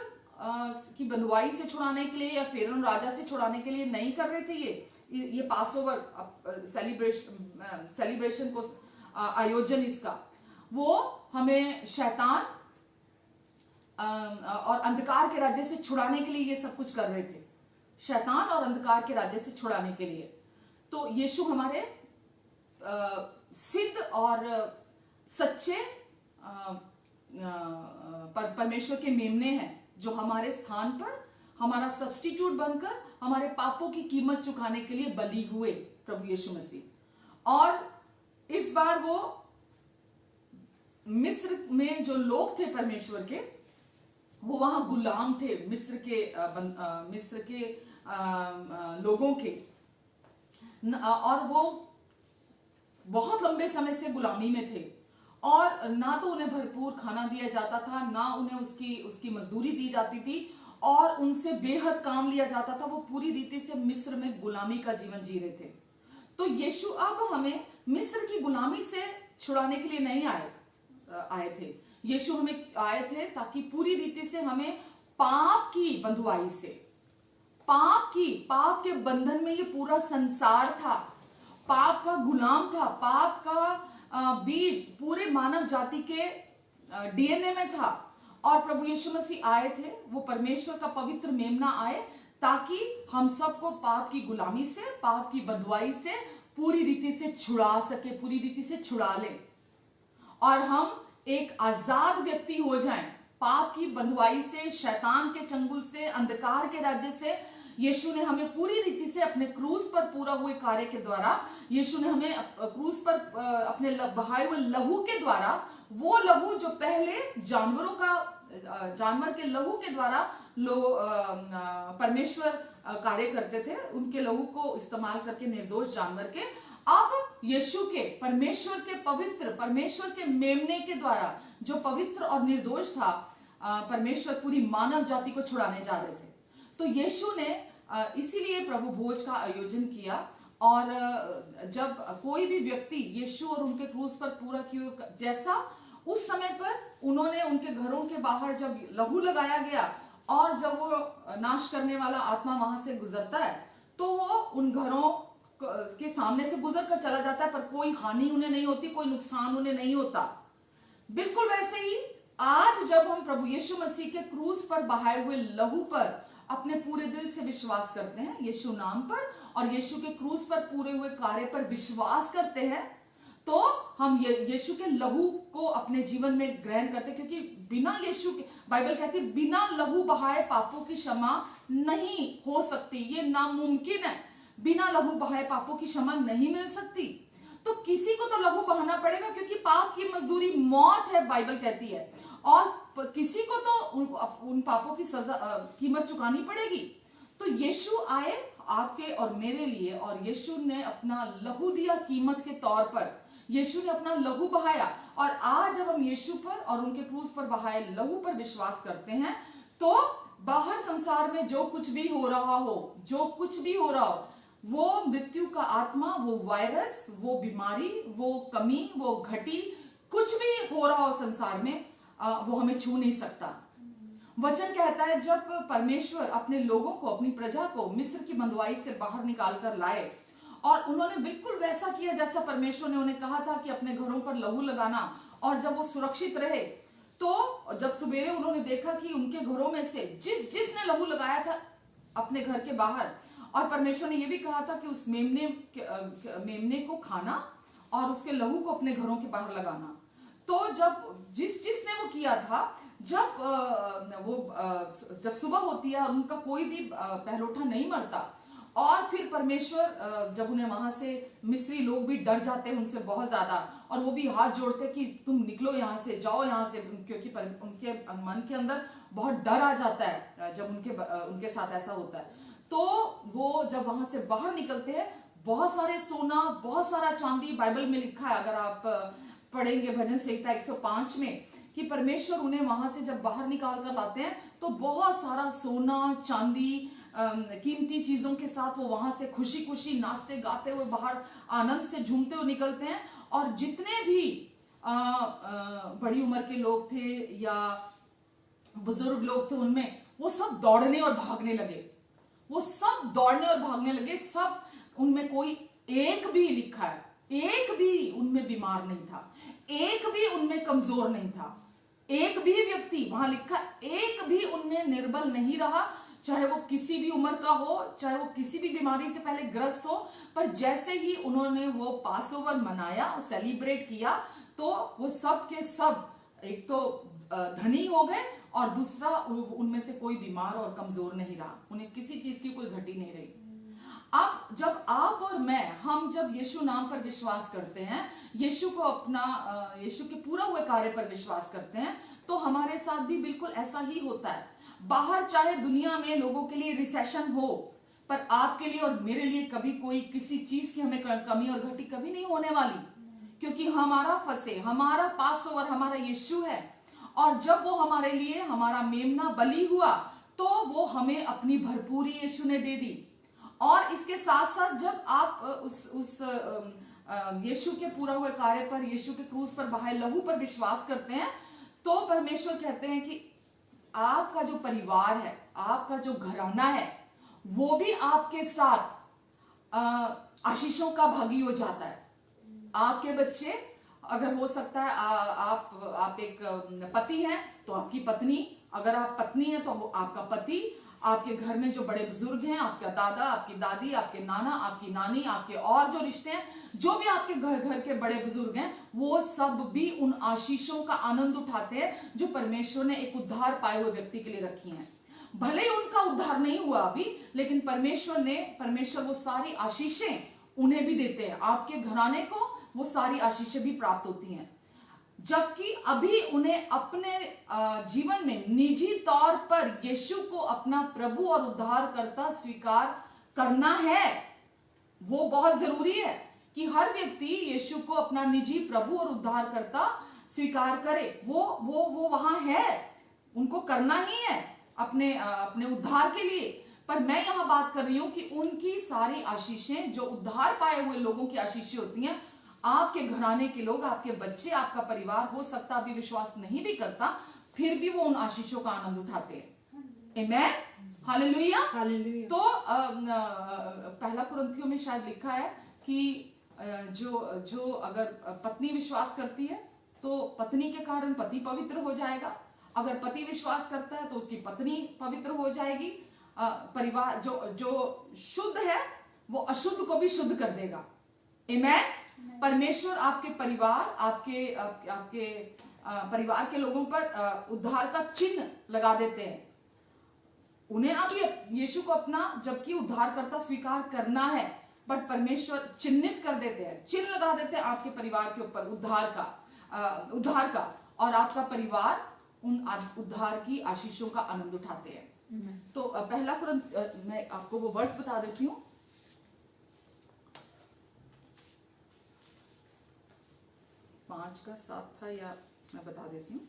की बंधुआई से छुड़ाने के लिए या फिरौन राजा से छुड़ाने के लिए नहीं कर रहे थे ये पास ओवर सेलिब्रेशन को आयोजन इसका। वो हमें शैतान और अंधकार के राज्य से छुड़ाने के लिए ये सब कुछ कर रहे थे, शैतान और अंधकार के राज्य से छुड़ाने के लिए। तो यीशु हमारे सिद्ध और सच्चे परमेश्वर के मेमने हैं, जो हमारे स्थान पर हमारा सब्स्टिट्यूट बनकर हमारे पापों की कीमत चुकाने के लिए बलि हुए, प्रभु यीशु मसीह। और इस बार वो मिस्र में जो लोग थे परमेश्वर के, वो वहां गुलाम थे मिस्र के लोगों के। और वो बहुत लंबे समय से गुलामी में थे और ना तो उन्हें भरपूर खाना दिया जाता था, ना उन्हें उसकी मजदूरी दी जाती थी और उनसे बेहद काम लिया जाता था। वो पूरी रीति से मिस्र में गुलामी का जीवन जी रहे थे। तो यीशु अब हमें मिस्र की गुलामी से छुड़ाने के लिए नहीं आए थे। यीशु हमें आए थे ताकि पूरी रीति से हमें पाप की बंधुआई से, पाप के बंधन में ये पूरा संसार था, पाप का गुलाम था, पाप का बीज पूरे मानव जाति के डीएनए में था और प्रभु यीशु मसीह आए थे। वो परमेश्वर का पवित्र मेमना आए ताकि हम सबको पाप की गुलामी से, पाप की बंधुआई से पूरी रीति से छुड़ा सके, पूरी रीति से छुड़ा ले और हम एक आजाद व्यक्ति हो जाएं पाप की बंधुआई से, शैतान के चंगुल से, अंधकार के राज्य से। यीशु ने हमें पूरी रीति से अपने क्रूस पर पूरा हुए कार्य के द्वारा, यीशु ने हमें क्रूस पर अपने बहाए हुए लहू के द्वारा, वो लहू जो पहले जानवर के लहू के द्वारा परमेश्वर कार्य करते थे, उनके लहू को इस्तेमाल करके निर्दोष जानवर के, अब यीशु के परमेश्वर के पवित्र, परमेश्वर के मेमने के द्वारा जो पवित्र और निर्दोष था, परमेश्वर पूरी मानव जाति को छुड़ाने जा रहे थे। तो यीशु ने इसीलिए प्रभु भोज का आयोजन किया और जब कोई भी व्यक्ति यीशु और उनके क्रूस पर पूरा किया, जैसा उस समय पर उन्होंने उनके घरों के बाहर जब लहू लगाया गया और जब वो नाश करने वाला आत्मा वहां से गुजरता है तो वो उन घरों के सामने से गुजर कर चला जाता है, पर कोई हानि उन्हें नहीं होती, कोई नुकसान उन्हें नहीं होता। बिल्कुल वैसे ही आज जब हम प्रभु यीशु मसीह के क्रूस पर बहाए हुए लहू पर अपने पूरे दिल से विश्वास करते हैं, यीशु नाम पर, और यीशु के क्रूस पर पूरे हुए कार्य पर विश्वास करते हैं, तो हम यीशु के लहू को अपने जीवन में ग्रहण करते हैं। क्योंकि बिना यीशु के, बाइबल कहती है, बिना लहू बहाए पापों की क्षमा नहीं हो सकती, ये नामुमकिन है। बिना लहू बहाए पापों की क्षमा नहीं मिल सकती। तो किसी को तो लहू बहाना पड़ेगा, क्योंकि पाप की मजदूरी मौत है, बाइबल कहती है, और किसी को तो उन पापों की सजा, कीमत चुकानी पड़ेगी। तो यीशु आए आपके और मेरे लिए, और यीशु ने अपना लहू दिया कीमत के तौर पर, यीशु ने अपना लहू बहाया। और आज जब हम यीशु पर और उनके क्रूस पर बहाए लहू पर विश्वास करते हैं, तो बाहर संसार में जो कुछ भी हो रहा हो, जो कुछ भी हो रहा हो, वो मृत्यु का आत्मा, वो वायरस, वो बीमारी, वो कमी, वो घटी, कुछ भी हो रहा हो संसार में, वो हमें छू नहीं सकता। वचन कहता है जब परमेश्वर अपने लोगों को, अपनी प्रजा को मिस्र की बंधुआई से बाहर निकाल कर लाए, और उन्होंने बिल्कुल वैसा किया जैसा परमेश्वर ने उन्हें कहा था कि अपने घरों पर लहू लगाना, और जब वो सुरक्षित रहे, तो जब सवेरे उन्होंने देखा कि उनके घरों में से जिसने लहू लगाया था अपने घर के बाहर, और परमेश्वर ने यह भी कहा था कि उस मेमने को खाना और उसके लहू को अपने घरों के बाहर लगाना। तो जब जिसने वो किया था, जब सुबह होती है और उनका कोई भी पहलौठा नहीं मरता, और फिर परमेश्वर जब उन्हें वहां से, मिस्री लोग भी डर जाते हैं उनसे बहुत ज्यादा, और वो भी हाथ जोड़ते कि तुम निकलो यहाँ से, जाओ यहाँ से, क्योंकि उनके मन के अंदर बहुत डर आ जाता है जब उनके साथ ऐसा होता है। तो वो जब वहां से बाहर निकलते हैं, बहुत सारे सोना, बहुत सारा चांदी, बाइबल में लिखा है, अगर आप पढ़ेंगे भजन संहिता 105 में, कि परमेश्वर उन्हें वहां से जब बाहर निकाल कर लाते हैं तो बहुत सारा सोना, चांदी, कीमती चीजों के साथ वो वहां से खुशी खुशी नाचते गाते हुए बाहर आनंद से झूमते हुए निकलते हैं। और जितने भी बड़ी उम्र के लोग थे या बुजुर्ग लोग थे, उनमें वो सब दौड़ने और भागने लगे, वो सब दौड़ने और भागने लगे। सब उनमें कोई एक भी, लिखा है, एक भी उनमें बीमार नहीं था, एक भी उनमें कमजोर नहीं था, एक भी व्यक्ति, वहां लिखा, एक भी उनमें निर्बल नहीं रहा, चाहे वो किसी भी उम्र का हो, चाहे वो किसी भी बीमारी से पहले ग्रस्त हो। पर जैसे ही उन्होंने वो पासओवर मनाया, सेलिब्रेट किया, तो वो सब के सब एक तो धनी हो गए, और दूसरा उनमें से कोई बीमार और कमजोर नहीं रहा, उन्हें किसी चीज की कोई घटी नहीं रही। अब जब आप और मैं, हम जब यीशु नाम पर विश्वास करते हैं, यीशु को अपना, यीशु के पूरा हुए कार्य पर विश्वास करते हैं, तो हमारे साथ भी बिल्कुल ऐसा ही होता है। बाहर चाहे दुनिया में लोगों के लिए रिसेशन हो, पर आपके लिए और मेरे लिए कभी कोई किसी चीज की हमें कमी और घटी कभी नहीं होने वाली, क्योंकि हमारा फंसे, हमारा पास ओवर हमारा यीशु है। और जब वो हमारे लिए हमारा मेमना बलि हुआ तो वो हमें अपनी भरपूरी यीशु ने दे दी। और इसके साथ साथ जब आप उस यीशु के पूरा हुए कार्य पर, यीशु के क्रूस पर बहाए लहू पर विश्वास करते हैं, तो परमेश्वर कहते हैं कि आपका जो परिवार है, आपका जो घराना है, वो भी आपके साथ आशीषों का भागी हो जाता है। आपके बच्चे, अगर हो सकता है आप एक पति हैं तो आपकी पत्नी, अगर आप पत्नी हैं तो आपका पति, आपके घर में जो बड़े बुजुर्ग हैं, आपका दादा, आपकी दादी, आपके नाना, आपकी नानी, आपके और जो रिश्ते हैं, जो भी आपके घर के बड़े बुजुर्ग हैं, वो सब भी उन आशीषों का आनंद उठाते हैं जो परमेश्वर ने एक उद्धार पाए हुए व्यक्ति के लिए रखी हैं। भले ही उनका उद्धार नहीं हुआ अभी, लेकिन परमेश्वर वो सारी आशीषें उन्हें भी देते हैं। आपके घराने को वो सारी आशीषें भी प्राप्त होती हैं, जबकि अभी उन्हें अपने जीवन में निजी तौर पर यीशु को अपना प्रभु और उद्धारकर्ता स्वीकार करना है। वो बहुत जरूरी है कि हर व्यक्ति यीशु को अपना निजी प्रभु और उद्धारकर्ता स्वीकार करे। वो वहां है, उनको करना ही है अपने उद्धार के लिए। पर मैं यहां बात कर रही हूं कि उनकी सारी आशीषें, जो उद्धार पाए हुए लोगों की आशीषें होती हैं, आपके घराने के लोग, आपके बच्चे, आपका परिवार हो सकता अभी विश्वास नहीं भी करता, फिर भी वो उन आशीषों का आनंद उठाते हैं। आमेन, हालेलुया। तो पहला कुरिन्थियों में शायद लिखा है कि जो अगर पत्नी विश्वास करती है तो पत्नी के कारण पति पवित्र हो जाएगा, अगर पति विश्वास करता है तो उसकी पत्नी पवित्र हो जाएगी। परिवार जो शुद्ध है वो अशुद्ध को भी शुद्ध कर देगा। आमेन। परमेश्वर आपके परिवार, आपके परिवार के लोगों पर उद्धार का चिन्ह लगा देते हैं। उन्हें आप यीशु को अपना जबकि उद्धारकर्ता स्वीकार करना है, बट परमेश्वर चिन्हित कर देते हैं, चिन्ह लगा देते हैं आपके परिवार के ऊपर उद्धार का, और आपका परिवार उन उद्धार की आशीषों का आनंद उठाते हैं। तो पहला कुरिन्थ, मैं आपको वो वर्ष बता देती हूँ। 5 का 7 था, या मैं बता देती हूँ।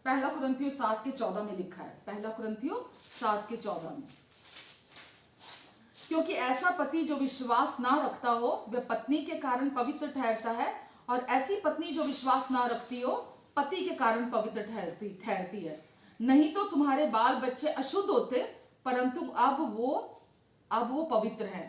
पहला कुरिन्थियों 7 के 14 में लिखा है, पहला कुरिन्थियों 7 के 14 में, क्योंकि ऐसा पति जो विश्वास ना रखता हो वह पत्नी के कारण पवित्र ठहरता है, और ऐसी पत्नी जो विश्वास ना रखती हो पति के कारण पवित्र ठहरती है। नहीं तो तुम्हारे बाल बच्चे अशुद्ध होते, परंतु अब वो पवित्र हैं।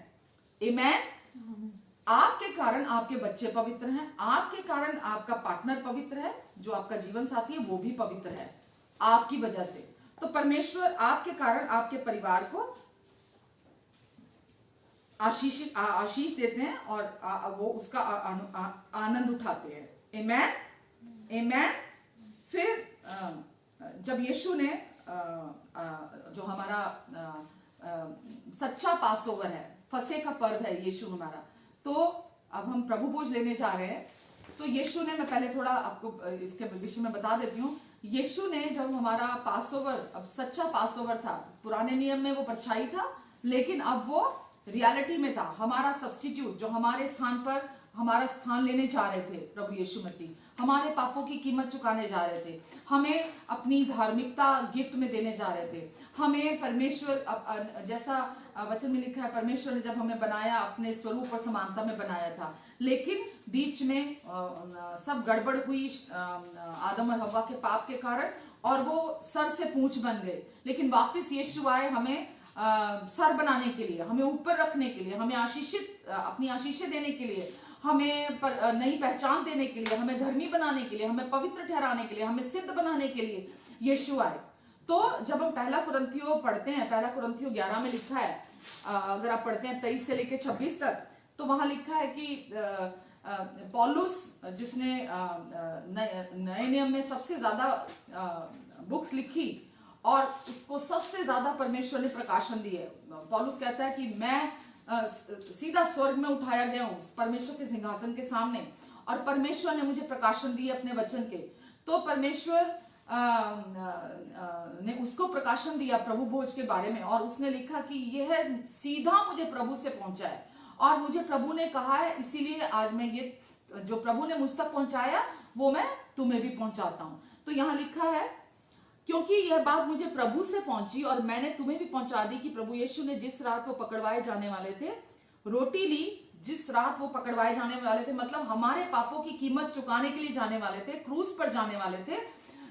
आमेन। आपके कारण आपके बच्चे पवित्र हैं, आपके कारण आपका पार्टनर पवित्र है, जो आपका जीवन साथी है वो भी पवित्र है आपकी वजह से। तो परमेश्वर आपके कारण आपके परिवार को आशीष देते हैं और वो उसका आनंद उठाते हैं। आमेन, आमेन। फिर जब यीशु ने जो हमारा सच्चा पास ओवर है, फसह का पर्व है यीशु हमारा, तो अब हम प्रभु भोज लेने जा रहे हैं। तो यीशु ने, मैं पहले थोड़ा आपको इसके विषय में बता देती हूँ। यीशु ने जब हमारा पास ओवर, अब सच्चा पास ओवर था, पुराने नियम में वो परछाई था, लेकिन अब वो रियलिटी में था, हमारा सब्स्टिट्यूट, जो हमारे स्थान पर हमारा स्थान लेने जा रहे थे। प्रभु यीशु मसीह हमारे पापों की कीमत चुकाने जा रहे थे, हमें अपनी धार्मिकता गिफ्ट में देने जा रहे थे। हमें परमेश्वर, जैसा वचन में लिखा है, परमेश्वर ने जब हमें बनाया अपने स्वरूप और समानता में बनाया था, लेकिन बीच में सब गड़बड़ हुई आदम और हव्वा के पाप के कारण, और वो सर से पूंछ बन गए। लेकिन वापस यीशु आए हमें सर बनाने के लिए, हमें ऊपर रखने के लिए, हमें अपनी आशीषें देने के लिए, हमें नई पहचान देने के लिए, हमें धर्मी बनाने के लिए, हमें पवित्र ठहराने के लिए, हमें सिद्ध बनाने के लिए यीशु आए। तो जब हम पहला कुरिन्थियों पढ़ते हैं, पहला कुरिन्थियों 11 में लिखा है, अगर आप पढ़ते हैं 23 से लेकर 26 तक, तो वहां लिखा है कि पौलुस, जिसने नए नियम में सबसे ज्यादा बुक्स लिखी और उसको सबसे ज्यादा परमेश्वर ने प्रकाशन दिए, पौलुस कहता है कि मैं सीधा स्वर्ग में उठाया गया हूं परमेश्वर के सिंहासन के सामने, और परमेश्वर ने मुझे प्रकाशन दिए अपने वचन के। तो परमेश्वर ने उसको प्रकाशन दिया प्रभु भोज के बारे में, और उसने लिखा कि यह सीधा मुझे प्रभु से पहुंचा है और मुझे प्रभु ने कहा है, इसीलिए आज मैं ये जो प्रभु ने मुझ तक पहुंचाया वो मैं तुम्हें भी पहुंचाता हूं। तो यहां लिखा है, क्योंकि यह बात मुझे प्रभु से पहुंची और मैंने तुम्हें भी पहुंचा दी कि प्रभु यीशु ने जिस रात वो पकड़वाए जाने वाले थे रोटी ली, जिस रात वो पकड़वाए जाने वाले थे, मतलब हमारे पापों की कीमत चुकाने के लिए जाने वाले थे, क्रूस पर जाने वाले थे,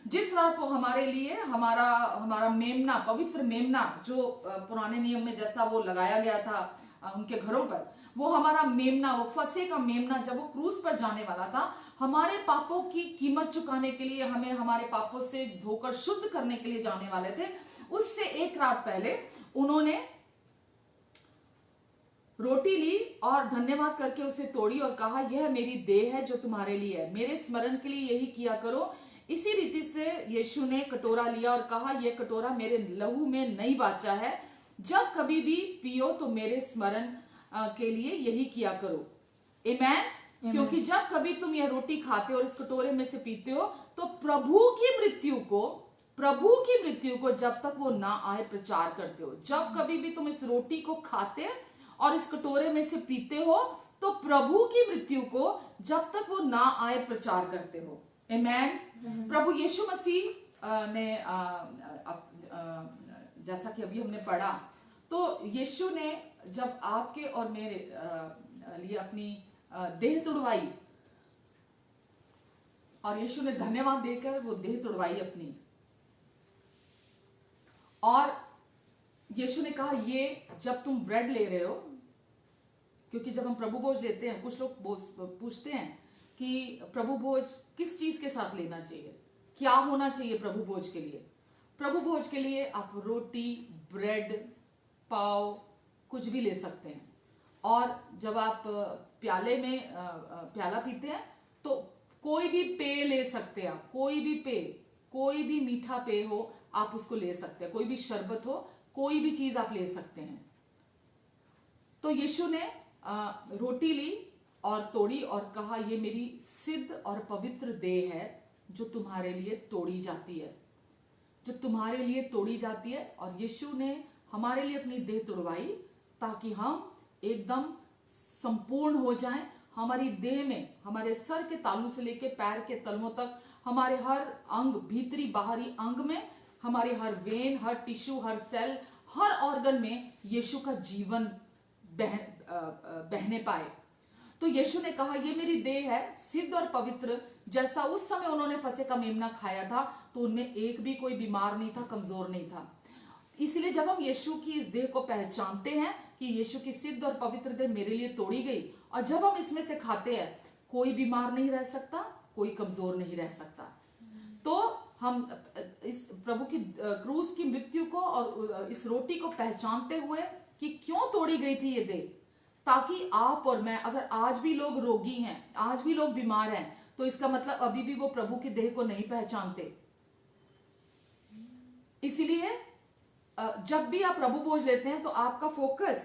जिस रात वो हमारे लिए हमारा मेमना, पवित्र मेमना जो पुराने नियम में जैसा वो लगाया गया था उनके घरों पर, वो हमारा मेमना, वो फंसे का मेमना जब वो क्रूस पर जाने वाला था, हमारे पापों की कीमत चुकाने के लिए, हमें हमारे पापों से धोकर शुद्ध करने के लिए जाने वाले थे, उससे एक रात पहले उन्होंने रोटी ली और धन्यवाद करके उसे तोड़ी और कहा, यह मेरी देह है जो तुम्हारे लिए है, मेरे स्मरण के लिए यही किया करो। इसी रीति से यीशु ने कटोरा लिया और कहा, यह कटोरा मेरे लहू में नई वाचा है, जब कभी भी पियो तो मेरे स्मरण के लिए यही किया करो। आमेन। क्योंकि जब कभी तुम यह रोटी खाते हो और इस कटोरे में से पीते हो तो प्रभु की मृत्यु को जब तक वो ना आए प्रचार करते हो। जब कभी भी तुम इस रोटी को खाते और इस कटोरे में से पीते हो तो प्रभु की मृत्यु को जब तक वो ना आए प्रचार करते हो। आमेन। प्रभु यीशु मसीह ने जैसा कि अभी हमने पढ़ा, तो यीशु ने जब आपके और मेरे लिए अपनी देह तुड़वाई और यीशु ने धन्यवाद देकर वो देह तुड़वाई अपनी, और यीशु ने कहा, ये जब तुम ब्रेड ले रहे हो, क्योंकि जब हम प्रभु भोज लेते हैं, कुछ लोग पूछते हैं कि प्रभु भोज किस चीज के साथ लेना चाहिए, क्या होना चाहिए प्रभु भोज के लिए। प्रभु भोज के लिए आप रोटी, ब्रेड, पाव कुछ भी ले सकते हैं, और जब आप प्याले में प्याला पीते हैं तो कोई भी पेय ले सकते हैं आप, कोई भी मीठा पेय हो आप उसको ले सकते हैं, कोई भी शरबत हो, कोई भी चीज आप ले सकते हैं। तो यीशु ने रोटी ली और तोड़ी और कहा, ये मेरी सिद्ध और पवित्र देह है जो तुम्हारे लिए तोड़ी जाती है, जो तुम्हारे लिए तोड़ी जाती है। और यीशु ने हमारे लिए अपनी देह तोड़वाई ताकि हम एकदम संपूर्ण हो जाएं। हमारी देह में, हमारे सर के तालू से लेकर पैर के तलवों तक, हमारे हर अंग, भीतरी बाहरी अंग में, हमारे हर वेन, हर टिश्यू, हर सेल, हर ऑर्गन में यीशु का जीवन बहने पाए। तो यीशु ने कहा, ये मेरी देह है सिद्ध और पवित्र। जैसा उस समय उन्होंने फसह का मेमना खाया था तो उनमें एक भी कोई बीमार नहीं था, कमजोर नहीं था। इसलिए जब हम यीशु की इस देह को पहचानते हैं कि यीशु की सिद्ध और पवित्र देह मेरे लिए तोड़ी गई, और जब हम इसमें से खाते हैं, कोई बीमार नहीं रह सकता, कोई कमजोर नहीं रह सकता। तो हम इस प्रभु की क्रूस की मृत्यु को और इस रोटी को पहचानते हुए कि क्यों तोड़ी गई थी ये देह, ताकि आप और मैं, अगर आज भी लोग रोगी हैं, आज भी लोग बीमार हैं, तो इसका मतलब अभी भी वो प्रभु की देह को नहीं पहचानते। इसीलिए जब भी आप प्रभु भोज लेते हैं तो आपका फोकस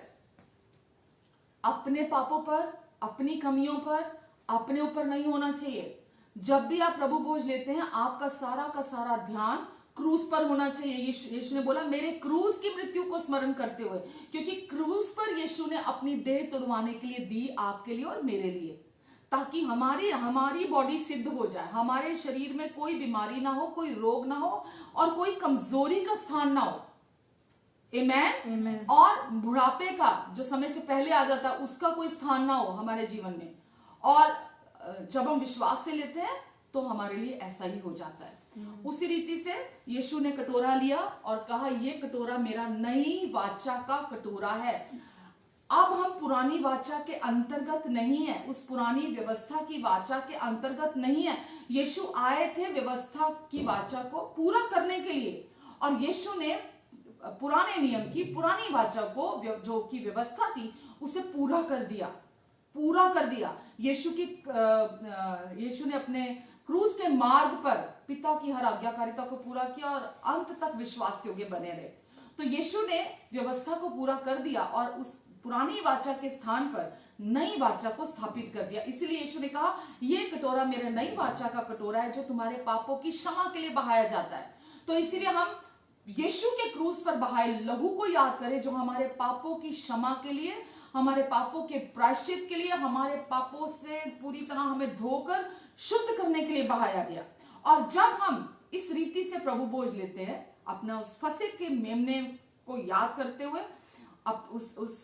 अपने पापों पर, अपनी कमियों पर, अपने ऊपर नहीं होना चाहिए। जब भी आप प्रभु भोज लेते हैं आपका सारा का सारा ध्यान क्रूस पर होना चाहिए। यीशु ने बोला, मेरे क्रूस की मृत्यु को स्मरण करते हुए, क्योंकि क्रूस पर यीशु ने अपनी देह तुड़वाने के लिए दी, आपके लिए और मेरे लिए, ताकि हमारी बॉडी सिद्ध हो जाए, हमारे शरीर में कोई बीमारी ना हो, कोई रोग ना हो और कोई कमजोरी का स्थान ना हो। आमेन। और बुढ़ापे का जो समय से पहले आ जाता है उसका कोई स्थान ना हो हमारे जीवन में। और जब हम विश्वास से लेते हैं तो हमारे लिए ऐसा ही हो जाता है। उसी रीति से यीशु ने कटोरा लिया और कहा, यह कटोरा मेरा नई वाचा का कटोरा है। अब हम पुरानी वाचा के अंतर्गत नहीं है, उस पुरानी व्यवस्था की वाचा के अंतर्गत नहीं है। यीशु आए थे व्यवस्था की वाचा को पूरा करने के लिए, और यीशु ने पुराने नियम की पुरानी वाचा को, जो की व्यवस्था थी, उसे पूरा कर दिया। यीशु ने अपने क्रूस के मार्ग पर पिता की हर आज्ञाकारिता को पूरा किया और अंत तक विश्वास योग्य बने रहे। तो यीशु ने व्यवस्था को पूरा कर दिया और उस पुरानी वाचा के स्थान पर नई वाचा को स्थापित कर दिया। इसीलिए यीशु ने कहा, ये कटोरा मेरा नई वाचा का कटोरा है जो तुम्हारे पापों की क्षमा के लिए बहाया जाता है। तो इसीलिए हम यीशु के क्रूस पर बहाए लहू को याद करें, जो हमारे पापों की क्षमा के लिए, हमारे पापों के प्रायश्चित के लिए, हमारे पापों से पूरी तरह हमें धोकर शुद्ध करने के लिए बहाया गया। और जब हम इस रीति से प्रभु भोज लेते हैं, अपना उस फसह के मेमने को याद करते हुए, अब उस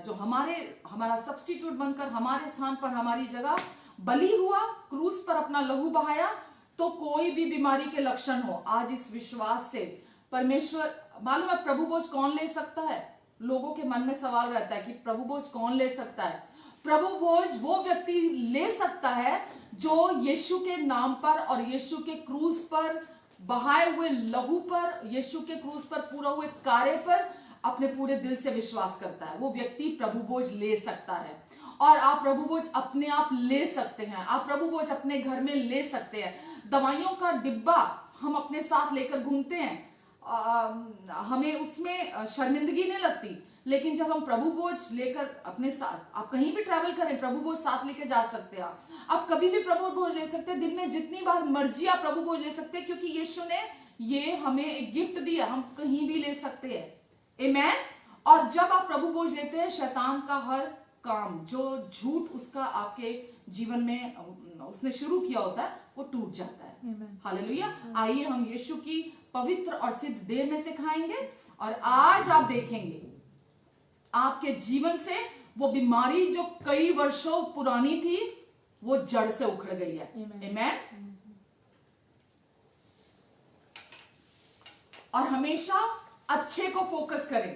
जो हमारा सब्स्टिट्यूट बनकर हमारे स्थान पर हमारी जगह बलि हुआ, क्रूस पर अपना लहू बहाया, तो कोई भी बीमारी के लक्षण हो, आज इस विश्वास से परमेश्वर, मालूम है प्रभु भोज कौन ले सकता है? लोगों के मन में सवाल रहता है कि प्रभु भोज कौन ले सकता है? प्रभु भोज वो व्यक्ति ले सकता है जो यीशु के नाम पर और यीशु के क्रूस पर बहाए हुए लहू पर, यीशु के क्रूस पर पूरा हुए कार्य पर अपने पूरे दिल से विश्वास करता है। वो व्यक्ति प्रभु भोज ले सकता है। और आप प्रभु भोज अपने आप ले सकते हैं, आप प्रभु भोज अपने घर में ले सकते हैं। दवाइयों का डिब्बा हम अपने साथ लेकर घूमते हैं, हमें उसमें शर्मिंदगी नहीं लगती, लेकिन जब हम प्रभु भोज लेकर अपने साथ, आप कहीं भी ट्रैवल करें, प्रभु भोज साथ लेके जा सकते हैं। आप कभी भी प्रभु भोज ले सकते हैं, दिन में जितनी बार मर्जी आप प्रभु भोज ले सकते हैं, क्योंकि यीशु ने ये हमें एक गिफ्ट दिया, हम कहीं भी ले सकते हैं। आमेन। और जब आप प्रभु भोज लेते हैं, शैतान का हर काम, जो झूठ उसका आपके जीवन में उसने शुरू किया होता है, वो टूट जाता है। हालेलुया। आइए हम यीशु की पवित्र और सिद्ध देह में से खाएंगे, और आज आप देखेंगे आपके जीवन से वो बीमारी जो कई वर्षों पुरानी थी, वो जड़ से उखड़ गई है। आमेन। और हमेशा अच्छे को फोकस करें,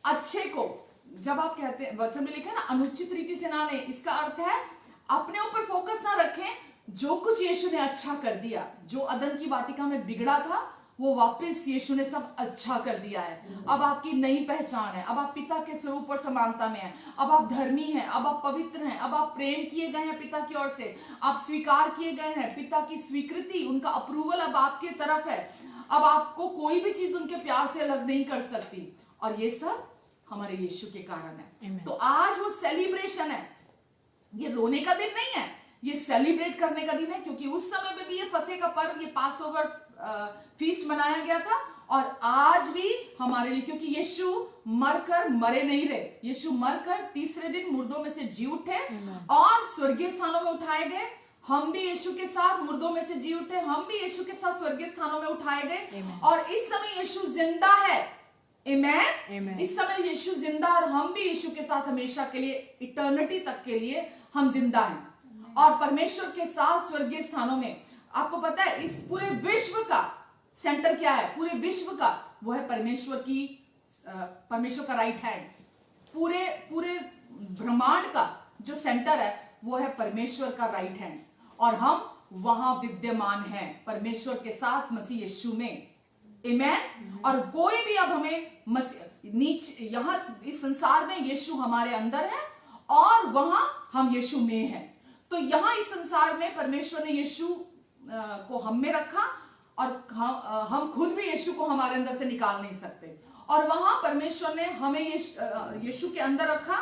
अच्छे को। जब आप कहते हैं, वचन में लिखा है ना, अनुचित रीति से ना लें, इसका अर्थ है अपने ऊपर फोकस ना रखें। जो कुछ यीशु ने अच्छा कर दिया, जो अदन की वाटिका में बिगड़ा था, वो वापस यीशु ने सब अच्छा कर दिया है। अब आपकी नई पहचान है, अब आप पिता के स्वरूप और समानता में हैं, अब आप धर्मी हैं, अब आप पवित्र हैं, अब आप प्रेम किए गए हैं पिता की ओर से, आप स्वीकार किए गए हैं, पिता की स्वीकृति, उनका अप्रूवल अब आपके तरफ है। अब आपको कोई भी चीज उनके प्यार से अलग नहीं कर सकती, और ये सब हमारे यीशु के कारण है। तो आज वो सेलिब्रेशन है, ये रोने का दिन नहीं है, ये सेलिब्रेट करने का दिन है, क्योंकि उस समय में भी ये फसह का पर्व, ये पास ओवर फीस्ट मनाया गया था, और आज भी हमारे लिए, क्योंकि यीशु मरकर मरे नहीं रहे, यीशु मरकर तीसरे दिन मुर्दों में से जी उठे और स्वर्गीय स्थानों में उठाए गए। हम भी यीशु के साथ मुर्दों में से जी उठे, हम भी यीशु के साथ स्वर्गीय स्थानों में उठाए गए, और इस समय यीशु जिंदा है। आमेन। इस समय यीशु जिंदा, और हम भी यीशु के साथ हमेशा के लिए, इटर्निटी तक के लिए हम जिंदा हैं, और परमेश्वर के साथ स्वर्गीय स्थानों में। आपको पता है इस पूरे विश्व का सेंटर क्या है? पूरे विश्व का वो है परमेश्वर का राइट हैंड। पूरे ब्रह्मांड का जो सेंटर है वो है परमेश्वर का राइट हैंड, और हम वहां विद्यमान हैं परमेश्वर के साथ मसीह यीशु में। आमेन। और कोई भी अब हमें नीचे, यहां इस संसार में यीशु हमारे अंदर है, और वहां हम यीशु में हैं। तो यहां इस संसार में परमेश्वर ने यीशु को हम में रखा, और हम खुद भी यीशु को हमारे अंदर से निकाल नहीं सकते, और वहां परमेश्वर ने हमें यीशु के अंदर रखा।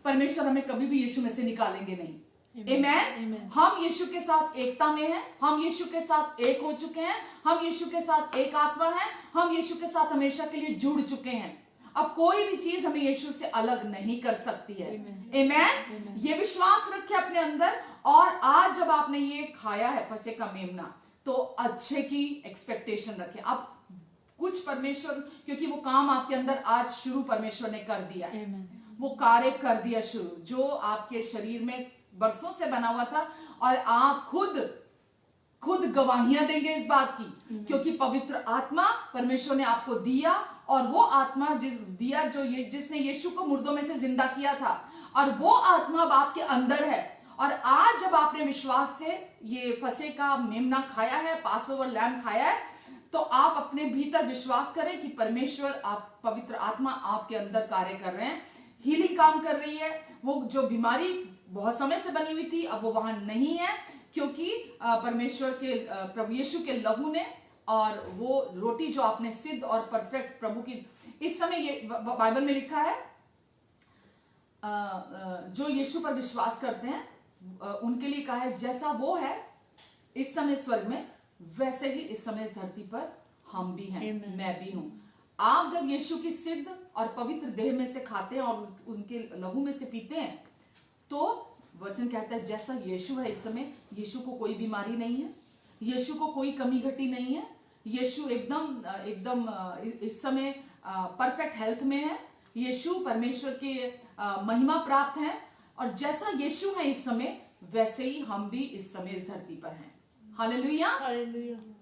परमेश्वर हमें कभी भी यीशु में से निकालेंगे नहीं। आमेन। हम यीशु के साथ एकता में हैं, हम यीशु के साथ एक हो चुके हैं, हम यीशु के साथ एक आत्मा है, हम यीशु के साथ हमेशा के लिए जुड़ चुके हैं। अब कोई भी चीज हमें यीशु से अलग नहीं कर सकती है। आमेन। ये विश्वास रखें अपने अंदर। और आज जब आपने ये खाया है फसह का मेमना, तो अच्छे की एक्सपेक्टेशन रखें। अब कुछ परमेश्वर, क्योंकि वो काम आपके अंदर आज शुरू परमेश्वर ने कर दिया, वो कार्य कर दिया शुरू, जो आपके शरीर में बरसों से बना हुआ था, और आप खुद गवाहियां देंगे इस बात की, क्योंकि पवित्र आत्मा परमेश्वर ने आपको दिया, और वो आत्मा जिसने यीशु को मुर्दों में से जिंदा किया था, और वो आत्मा अब आपके अंदर है। और आज जब आपने विश्वास से ये फसह का मेमना खाया है, पास ओवर लैम्ब खाया है, तो आप अपने भीतर विश्वास करें कि परमेश्वर, आप पवित्र आत्मा आपके अंदर कार्य कर रहे हैं, हीलिंग काम कर रही है। वो जो बीमारी बहुत समय से बनी हुई थी, अब वो वहां नहीं है, क्योंकि परमेश्वर के प्रभु यीशु के लहू ने, और वो रोटी जो आपने सिद्ध और परफेक्ट प्रभु की, इस समय ये बाइबल में लिखा है जो यीशु पर विश्वास करते हैं उनके लिए कहा है जैसा वो है इस समय स्वर्ग में, वैसे ही इस समय इस धरती पर हम भी हैं। मैं भी हूं। आप जब यीशु की सिद्ध और पवित्र देह में से खाते हैं और उनके लहू में से पीते हैं, तो वचन कहता है जैसा यीशु है इस समय, यीशु को कोई बीमारी नहीं है, यीशु को कोई कमी घटी नहीं है, यीशु एकदम इस समय परफेक्ट हेल्थ में है। यीशु परमेश्वर के महिमा प्राप्त है, और जैसा यीशु है इस समय, वैसे ही हम भी इस समय इस धरती पर हैं। हालेलुया।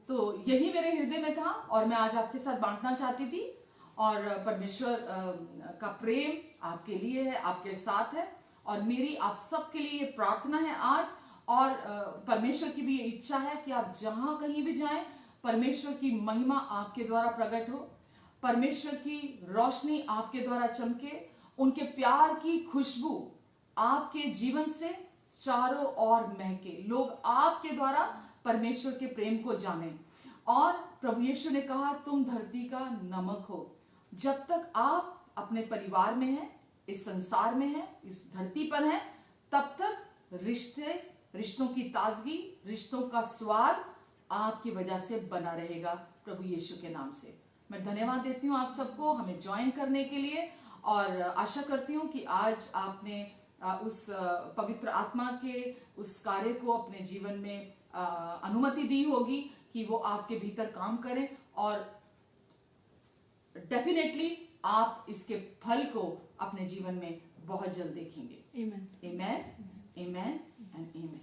तो यही मेरे हृदय में था और मैं आज आपके साथ बांटना चाहती थी। और परमेश्वर का प्रेम आपके लिए है, आपके साथ है, और मेरी आप सबके लिए प्रार्थना है आज। और परमेश्वर की भी ये इच्छा है कि आप जहां कहीं भी जाएं, परमेश्वर की महिमा आपके द्वारा प्रकट हो, परमेश्वर की रोशनी आपके द्वारा चमके, उनके प्यार की खुशबू आपके जीवन से चारों ओर महके, लोग आपके द्वारा परमेश्वर के प्रेम को जाने। और प्रभु यीशु ने कहा तुम धरती का नमक हो। जब तक आप अपने परिवार में हैं, इस संसार में हैं, इस धरती पर हैं, तब तक रिश्तों की ताजगी, रिश्तों का स्वाद आपकी वजह से बना रहेगा। प्रभु यीशु के नाम से मैं धन्यवाद देती हूँ आप सबको हमें ज्वाइन करने के लिए, और आशा करती हूँ कि आज आपने उस पवित्र आत्मा के उस कार्य को अपने जीवन में अनुमति दी होगी कि वो आपके भीतर काम करें, और डेफिनेटली आप इसके फल को अपने जीवन में बहुत जल्द देखेंगे। आमेन, आमेन, आमेन एंड आमेन।